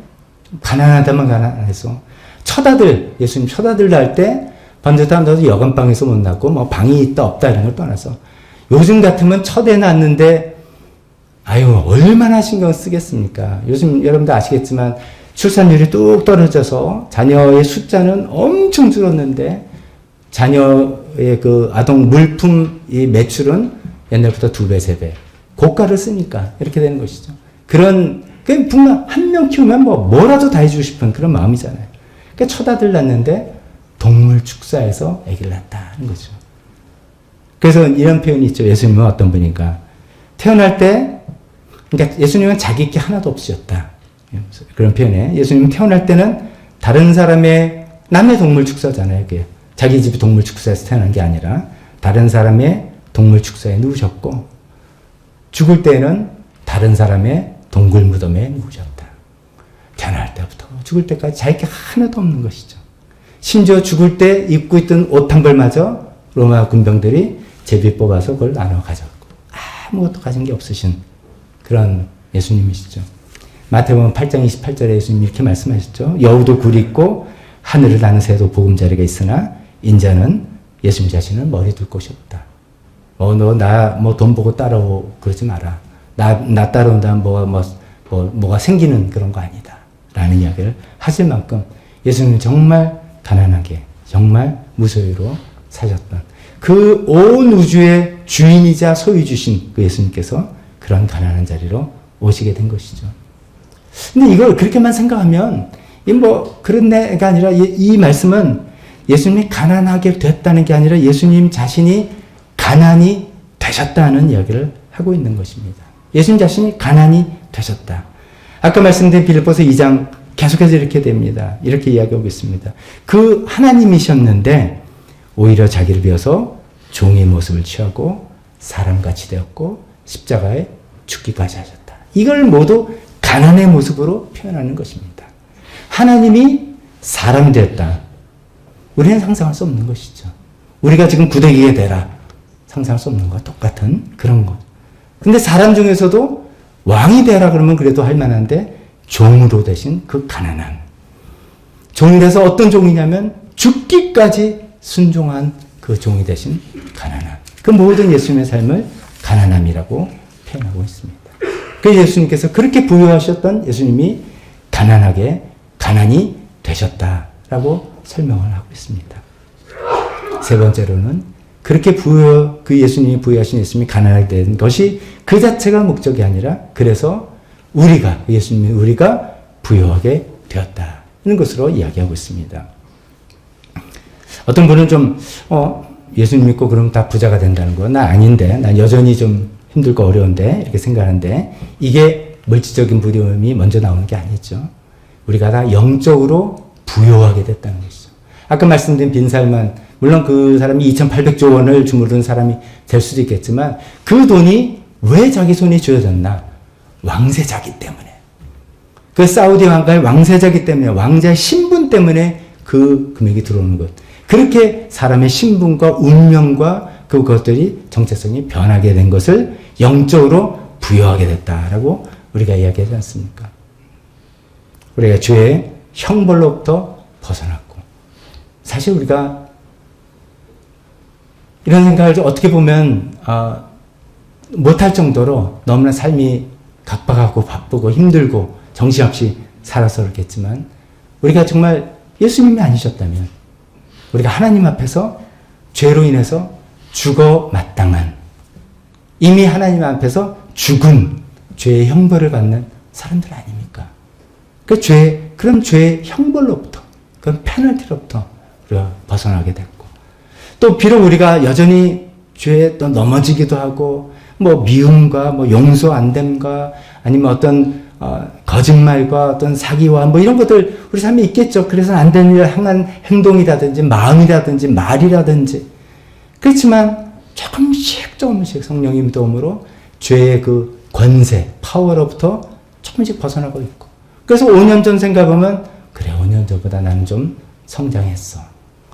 가난하다면 가난해서 처다들 예수님 처다들 날 때 반듯한 너도 여관방에서 못 낳고 뭐 방이 있다 없다 이런 걸 떠나서 요즘 같으면 첫애 낳는데 아유 얼마나 신경 쓰겠습니까? 요즘 여러분도 아시겠지만 출산율이 뚝 떨어져서 자녀의 숫자는 엄청 줄었는데 자녀의 그 아동 물품 이 매출은 옛날부터 2배, 3배 고가를 쓰니까 이렇게 되는 것이죠. 그런 분명 한 명 키우면 뭐라도 다 해주고 싶은 그런 마음이잖아요. 그러니까 첫아들 낳는데 동물 축사에서 아기를 낳았다는 거죠. 그래서 이런 표현이 있죠. 예수님은 어떤 분인가? 태어날 때, 그러니까 예수님은 자기 게 하나도 없으셨다. 그런 표현에 예수님은 태어날 때는 다른 사람의 남의 동물 축사잖아요. 그게 자기 집이 동물 축사에서 태어난 게 아니라 다른 사람의 동물 축사에 누우셨고 죽을 때는 다른 사람의 동굴 무덤에 누우셨다. 태어날 때부터 죽을 때까지 자기 게 하나도 없는 것이죠. 심지어 죽을 때 입고 있던 옷 한 벌마저 로마 군병들이 제비 뽑아서 그걸 나눠 가졌고 아무것도 가진 게 없으신 그런 예수님이시죠. 마태복음 8장 28절에 예수님이 이렇게 말씀하셨죠. 여우도 굴 있고 하늘을 나는 새도 보금자리가 있으나 인자는 예수님 자신을 머리 둘 곳이 없다. 너 나 돈 보고 따라오 그러지 마라. 나 따라온다면 뭐가 생기는 그런 거 아니다. 라는 이야기를 하실 만큼 예수님은 정말 가난하게 정말 무소유로 사셨던 그 온 우주의 주인이자 소유주신 그 예수님께서 그런 가난한 자리로 오시게 된 것이죠. 근데 이걸 그렇게만 생각하면 그런 애가 아니라 이 말씀은 예수님이 가난하게 됐다는 게 아니라 예수님 자신이 가난이 되셨다는 이야기를 하고 있는 것입니다. 예수님 자신이 가난이 되셨다. 아까 말씀드린 빌립보서 2장 계속해서 이렇게 됩니다. 이렇게 이야기하고 있습니다. 그 하나님이셨는데 오히려 자기를 비워서 종의 모습을 취하고 사람같이 되었고 십자가에 죽기까지 하셨다. 이걸 모두 가난의 모습으로 표현하는 것입니다. 하나님이 사람이 됐다. 우리는 상상할 수 없는 것이죠. 우리가 지금 구데기가 되라. 상상할 수 없는 것과 똑같은 그런 것. 근데 사람 중에서도 왕이 되라 그러면 그래도 할 만한데 종으로 되신 그 가난함. 종이 돼서 어떤 종이냐면 죽기까지 순종한 그 종이 되신 가난함. 그 모든 예수님의 삶을 가난함이라고 표현하고 있습니다. 그 예수님께서 그렇게 부유하셨던 예수님이 가난이 되셨다라고 설명을 하고 있습니다. 세 번째로는 그렇게 그 예수님이 부유하신 예수님이 가난하게 된 것이 그 자체가 목적이 아니라 그래서 우리가 부유하게 되었다는 것으로 이야기하고 있습니다. 어떤 분은 예수님 믿고 그럼 다 부자가 된다는 거, 나 아닌데, 난 여전히 좀 힘들고 어려운데, 이렇게 생각하는데, 이게 물질적인 부유함이 먼저 나오는 게 아니죠. 우리가 다 영적으로 부유하게 됐다는 것이죠. 아까 말씀드린 빈살만, 물론 그 사람이 2,800조 원을 주무르는 사람이 될 수도 있겠지만, 그 돈이 왜 자기 손에 쥐어졌나? 왕세자기 때문에. 그 사우디 왕가의 왕세자기 때문에, 왕자의 신분 때문에 그 금액이 들어오는 것. 그렇게 사람의 신분과 운명과 그것들이 정체성이 변하게 된 것을 영적으로 부여하게 됐다라고 우리가 이야기하지 않습니까? 우리가 죄의 형벌로부터 벗어났고, 사실 우리가 이런 생각을 어떻게 보면 못할 정도로 너무나 삶이 각박하고 바쁘고 힘들고 정신없이 살아서 그렇겠지만, 우리가 정말 예수님이 아니셨다면 우리가 하나님 앞에서 죄로 인해서 죽어 마땅한, 이미 하나님 앞에서 죽은 죄의 형벌을 받는 사람들 아닙니까? 그럼 죄의 형벌로부터, 그 페널티로부터 우리가 벗어나게 됐고, 또 비록 우리가 여전히 죄에 또 넘어지기도 하고, 미움과 용서 안 됨과 아니면 어떤 거짓말과 어떤 사기와 이런 것들 우리 삶에 있겠죠. 그래서 안 되는 일을 향한 행동이라든지 마음이라든지 말이라든지. 그렇지만 조금씩 성령님 도움으로 죄의 그 권세, 파워로부터 조금씩 벗어나고 있고, 그래서 5년 전 생각하면 그래 5년 전보다 나는 좀 성장했어.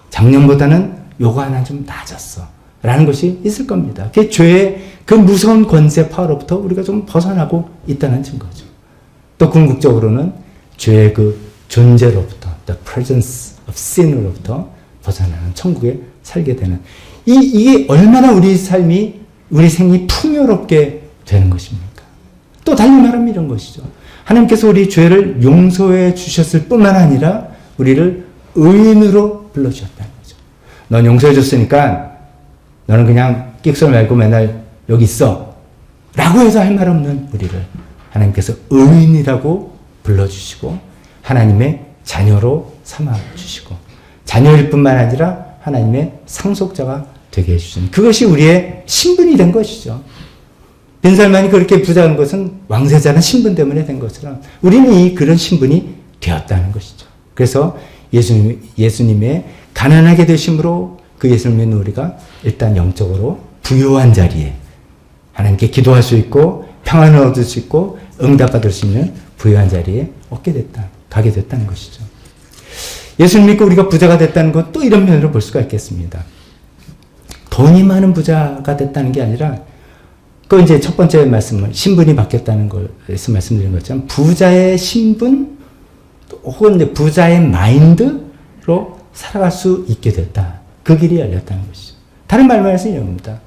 작년보다는 요거 하나 좀 나아졌어. 라는 것이 있을 겁니다. 그 죄의 그 무서운 권세 파워로부터 우리가 좀 벗어나고 있다는 증거죠. 또 궁극적으로는 죄의 그 존재로부터 the presence of sin으로부터 벗어나는 천국에 살게 되는 이게 얼마나 우리 삶이 우리 생이 풍요롭게 되는 것입니까? 또 달리 말하면 이런 것이죠. 하나님께서 우리 죄를 용서해 주셨을 뿐만 아니라 우리를 의인으로 불러주셨다는 거죠. 넌 용서해 줬으니까 너는 그냥 끽소리 말고 맨날 여기 있어 라고 해서 할 말 없는 우리를 하나님께서 의인이라고 불러주시고 하나님의 자녀로 삼아주시고 자녀일 뿐만 아니라 하나님의 상속자가 되게 해주신 그것이 우리의 신분이 된 것이죠. 벤살만이 그렇게 부자인 것은 왕세자는 신분 때문에 된 것처럼 우리는 그런 신분이 되었다는 것이죠. 그래서 예수님의 가난하게 되심으로 그 예수님을 믿는 우리가 일단 영적으로 부유한 자리에 하나님께 기도할 수 있고 평안을 얻을 수 있고 응답받을 수 있는 부유한 자리에 가게 됐다는 것이죠. 예수님 믿고 우리가 부자가 됐다는 건 또 이런 면으로 볼 수가 있겠습니다. 돈이 많은 부자가 됐다는 게 아니라 그 이제 첫 번째 말씀은 신분이 바뀌었다는 것에서 말씀드린 것처럼 부자의 신분 혹은 이제 부자의 마인드로 살아갈 수 있게 됐다. 그 길이 열렸다는 것이죠. 다른 말로 해서 이런 겁니다.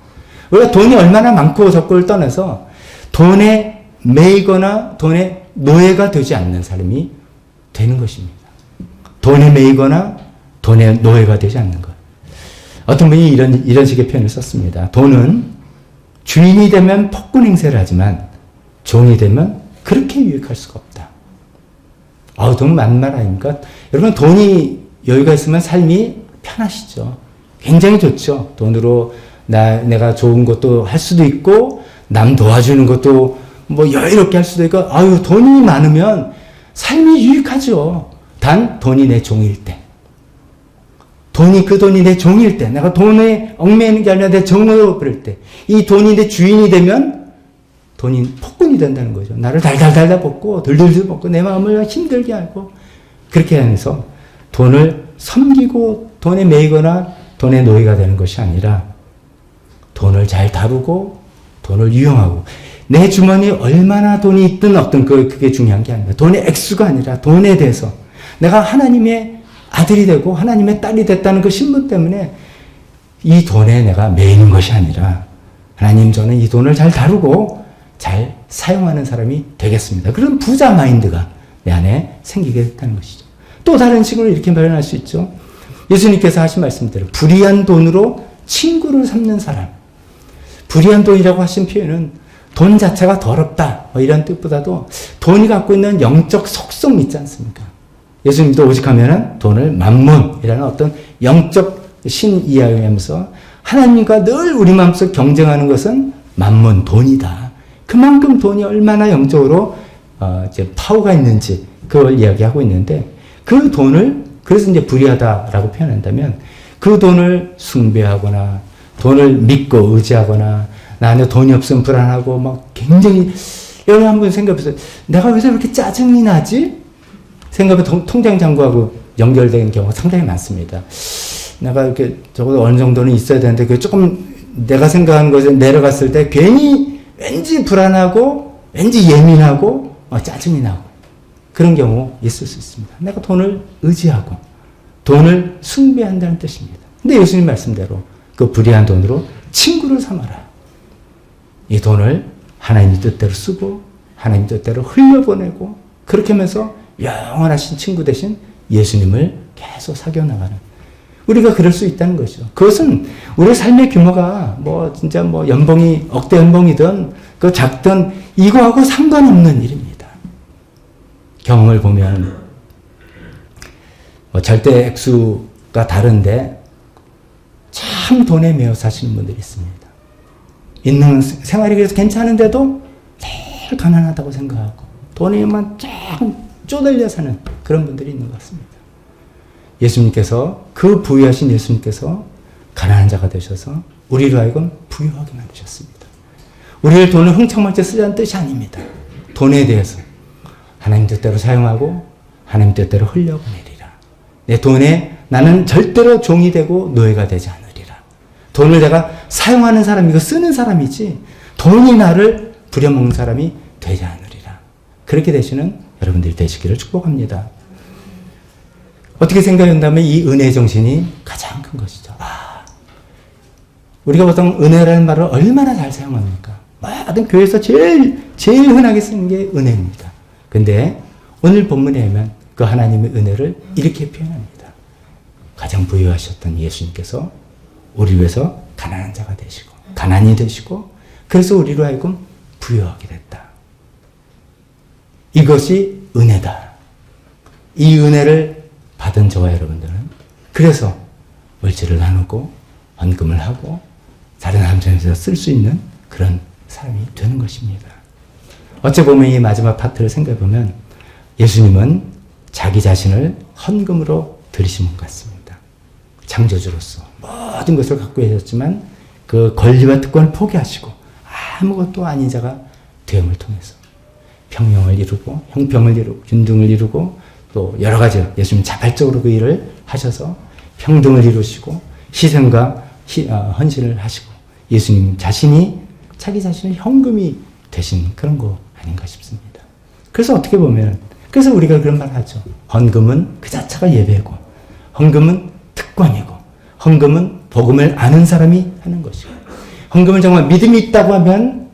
우리가 돈이 얼마나 많고 적고를 떠나서 돈에 매이거나 돈의 노예가 되지 않는 사람이 되는 것입니다. 돈에 매이거나 돈의 노예가 되지 않는 것. 어떤 분이 이런 식의 표현을 썼습니다. 돈은 주인이 되면 폭군 행세를 하지만 종이 되면 그렇게 유익할 수가 없다. 돈 맞는 말 아닙니까? 여러분 돈이 여유가 있으면 삶이 편하시죠. 굉장히 좋죠. 돈으로 내가 좋은 것도 할 수도 있고 남 도와주는 것도 뭐 여유롭게 할 수도 있고 돈이 많으면 삶이 유익하죠. 단 돈이 내 종일 때 그 돈이 내 종일 때 내가 돈에 얽매이는 게 아니라 내 종으로 부릴 때 이 돈이 내 주인이 되면 돈이 폭군이 된다는 거죠. 나를 달달달달 볶고 들들들 볶고 내 마음을 힘들게 하고 그렇게 하면서 돈을 섬기고 돈에 매이거나 돈의 노예가 되는 것이 아니라 돈을 잘 다루고 돈을 유용하고 내 주머니에 얼마나 돈이 있든 없든 그게 중요한 게 아니라 돈의 액수가 아니라 돈에 대해서 내가 하나님의 아들이 되고 하나님의 딸이 됐다는 그 신분 때문에 이 돈에 내가 매이는 것이 아니라 하나님 저는 이 돈을 잘 다루고 잘 사용하는 사람이 되겠습니다. 그런 부자 마인드가 내 안에 생기게 됐다는 것이죠. 또 다른 식으로 이렇게 표현할 수 있죠. 예수님께서 하신 말씀대로 불의한 돈으로 친구를 삼는 사람. 불의한 돈이라고 하신 표현은 돈 자체가 더럽다 이런 뜻보다도 돈이 갖고 있는 영적 속성 있지 않습니까? 예수님도 오직하면은 돈을 만문이라는 어떤 영적 신 이야기하면서 하나님과 늘 우리 마음속 경쟁하는 것은 만문, 돈이다. 그만큼 돈이 얼마나 영적으로 이제 파워가 있는지 그걸 이야기하고 있는데 그 돈을 그래서 이제 불의하다라고 표현한다면 그 돈을 숭배하거나 돈을 믿고 의지하거나 나한테 돈이 없으면 불안하고 막 굉장히 여러분 한번 생각해보세요. 내가 왜 이렇게 짜증이 나지? 생각해 통장 잔고하고 연결된 경우가 상당히 많습니다. 내가 이렇게 적어도 어느 정도는 있어야 되는데 그 조금 내가 생각하는 것에 내려갔을 때 괜히 왠지 불안하고 왠지 예민하고 짜증이 나고 그런 경우 있을 수 있습니다. 내가 돈을 의지하고 돈을 숭배한다는 뜻입니다. 근데 예수님 말씀대로 그 불의한 돈으로 친구를 삼아라. 이 돈을 하나님 뜻대로 쓰고 하나님 뜻대로 흘려보내고 그렇게 하면서 영원하신 친구 대신 예수님을 계속 사귀어나가는 우리가 그럴 수 있다는 것이죠. 그것은 우리 삶의 규모가 진짜 연봉이 억대 연봉이든 그 작든 이거하고 상관없는 일입니다. 경험을 보면 절대 액수가 다른데 참 돈에 매여 사시는 분들이 있습니다. 있는 생활이 그래서 괜찮은데도 제일 가난하다고 생각하고 돈에만 쫙 쪼들려 사는 그런 분들이 있는 것 같습니다. 예수님께서 그 부유하신 예수님께서 가난한 자가 되셔서 우리로 하여금 부유하게 만드셨습니다. 우리를 돈을 흥청망청 쓰자는 뜻이 아닙니다. 돈에 대해서 하나님 뜻대로 사용하고 하나님 뜻대로 흘려보내리라. 내 돈에 나는 절대로 종이 되고 노예가 되지 않으리라. 돈을 내가 사용하는 사람이고 쓰는 사람이지 돈이 나를 부려먹는 사람이 되지 않으리라. 그렇게 되시는 여러분들이 되시기를 축복합니다. 어떻게 생각한다면 이 은혜 정신이 가장 큰 것이죠. 우리가 보통 은혜라는 말을 얼마나 잘 사용합니까? 모든 교회에서 제일 흔하게 쓰는 게 은혜입니다. 근데 오늘 본문에 보면 그 하나님의 은혜를 이렇게 표현합니다. 가장 부유하셨던 예수님께서 우리 위해서 가난한 자가 되시고 가난이 되시고 그래서 우리로 하여금 부유하게 됐다. 이것이 은혜다. 이 은혜를 받은 저와 여러분들은 그래서 물질을 나누고 헌금을 하고 다른 사람들에서 쓸 수 있는 그런 사람이 되는 것입니다. 어찌 보면 이 마지막 파트를 생각해 보면 예수님은 자기 자신을 헌금으로 들이신 분 같습니다. 창조주로서 모든 것을 갖고 계셨지만 그 권리와 특권을 포기하시고 아무것도 아닌 자가 되음을 통해서 평령을 이루고 형평을 이루고 균등을 이루고 또 여러 가지 예수님 자발적으로 그 일을 하셔서 평등을 이루시고 희생과 헌신을 하시고 예수님 자신이 자기 자신의 현금이 되신 그런 거 아닌가 싶습니다. 그래서 어떻게 보면 그래서 우리가 그런 말 하죠. 헌금은 그 자체가 예배고 헌금은 특권이고 헌금은 복음을 아는 사람이 하는 것이고 헌금은 정말 믿음이 있다고 하면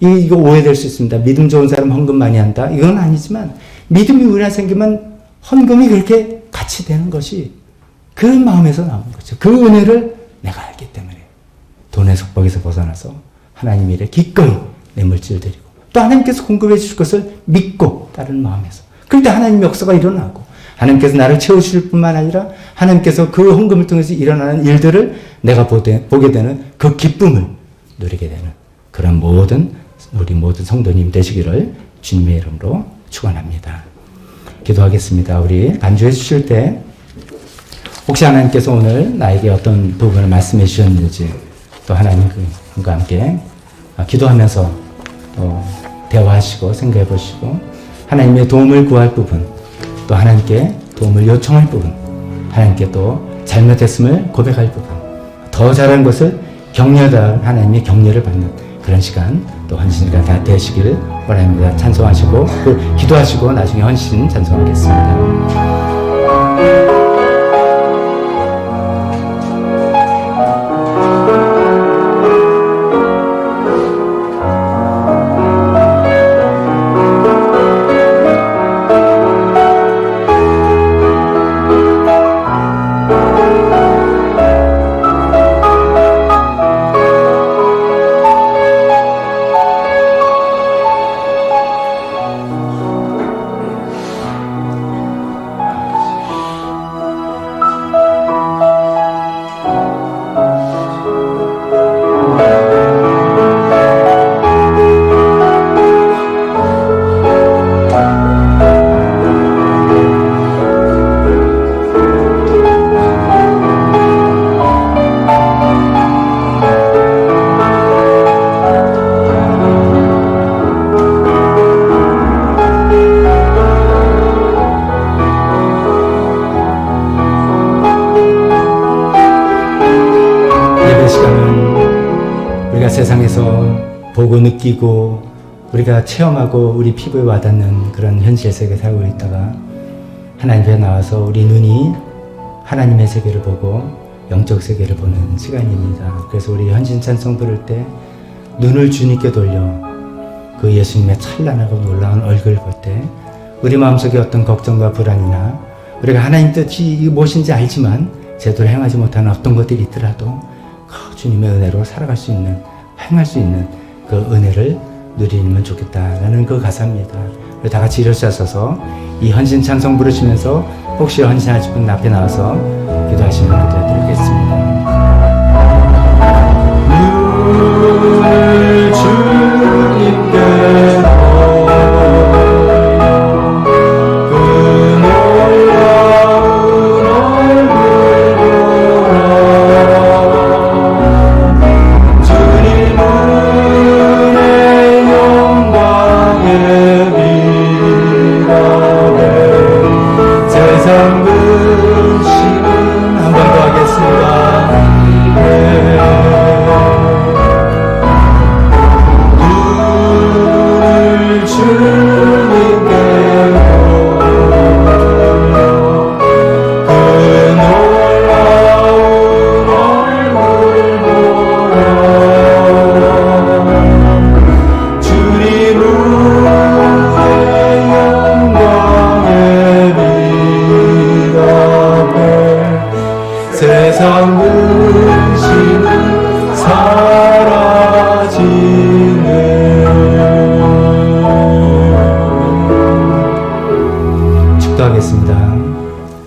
이거 오해될 수 있습니다. 믿음 좋은 사람 헌금 많이 한다. 이건 아니지만 믿음이 우리한테 생기면 헌금이 그렇게 같이 되는 것이 그 마음에서 나오는 거죠. 그 은혜를 내가 알기 때문에 돈의 속박에서 벗어나서 하나님 일에 기꺼이 내 물질을 드리고 또 하나님께서 공급해 주실 것을 믿고 따르는 마음에서 그럴 때 하나님의 역사가 일어나고 하나님께서 나를 채우실 뿐만 아니라 하나님께서 그 헌금을 통해서 일어나는 일들을 내가 보게 되는 그 기쁨을 누리게 되는 그런 우리 모든 성도님 되시기를 주님의 이름으로 축원합니다. 기도하겠습니다. 우리 간주해 주실 때 혹시 하나님께서 오늘 나에게 어떤 부분을 말씀해 주셨는지 또 하나님과 함께 기도하면서 대화하시고 생각해 보시고 하나님의 도움을 구할 부분 또 하나님께 도움을 요청할 부분 하나님께 또 잘못했음을 고백할 부분 더 잘한 것을 격려할 하나님의 격려를 받는 그런 시간 또 헌신가 다 되시기를 바랍니다. 찬송하시고 또 기도하시고 나중에 헌신 찬송하겠습니다. 세상에서 보고 느끼고 우리가 체험하고 우리 피부에 와닿는 그런 현실 세계에 살고 있다가 하나님 앞에 나와서 우리 눈이 하나님의 세계를 보고 영적 세계를 보는 시간입니다. 그래서 우리 헌신 찬송 부를 때 눈을 주님께 돌려 그 예수님의 찬란하고 놀라운 얼굴을 볼 때 우리 마음속에 어떤 걱정과 불안이나 우리가 하나님 뜻이 무엇인지 알지만 제대로 행하지 못하는 어떤 것들이 있더라도 그 주님의 은혜로 살아갈 수 있는 행할 수 있는 그 은혜를 누리면 좋겠다라는 그 가사입니다. 우리 다 같이 일어서서 이 헌신 찬송 부르시면서 혹시 헌신하실 분 앞에 나와서 기도하시면 기도해드리겠습니다. 눈을 주님께 주님 은혜 영광의 빛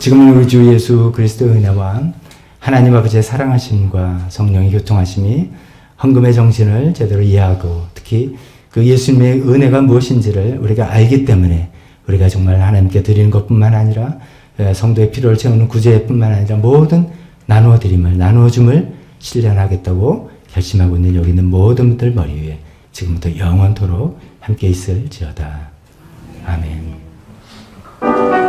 지금은 우리 주 예수 그리스도의 은혜와 하나님 아버지의 사랑하심과 성령의 교통하심이 헌금의 정신을 제대로 이해하고 특히 그 예수님의 은혜가 무엇인지를 우리가 알기 때문에 우리가 정말 하나님께 드리는 것뿐만 아니라 성도의 필요를 채우는 구제뿐만 아니라 모든 나누어 드림을 나누어 줌을 실현하겠다고 결심하고 있는 여기 있는 모든 분들 머리 위에 지금부터 영원토록 함께 있을지어다. 아멘.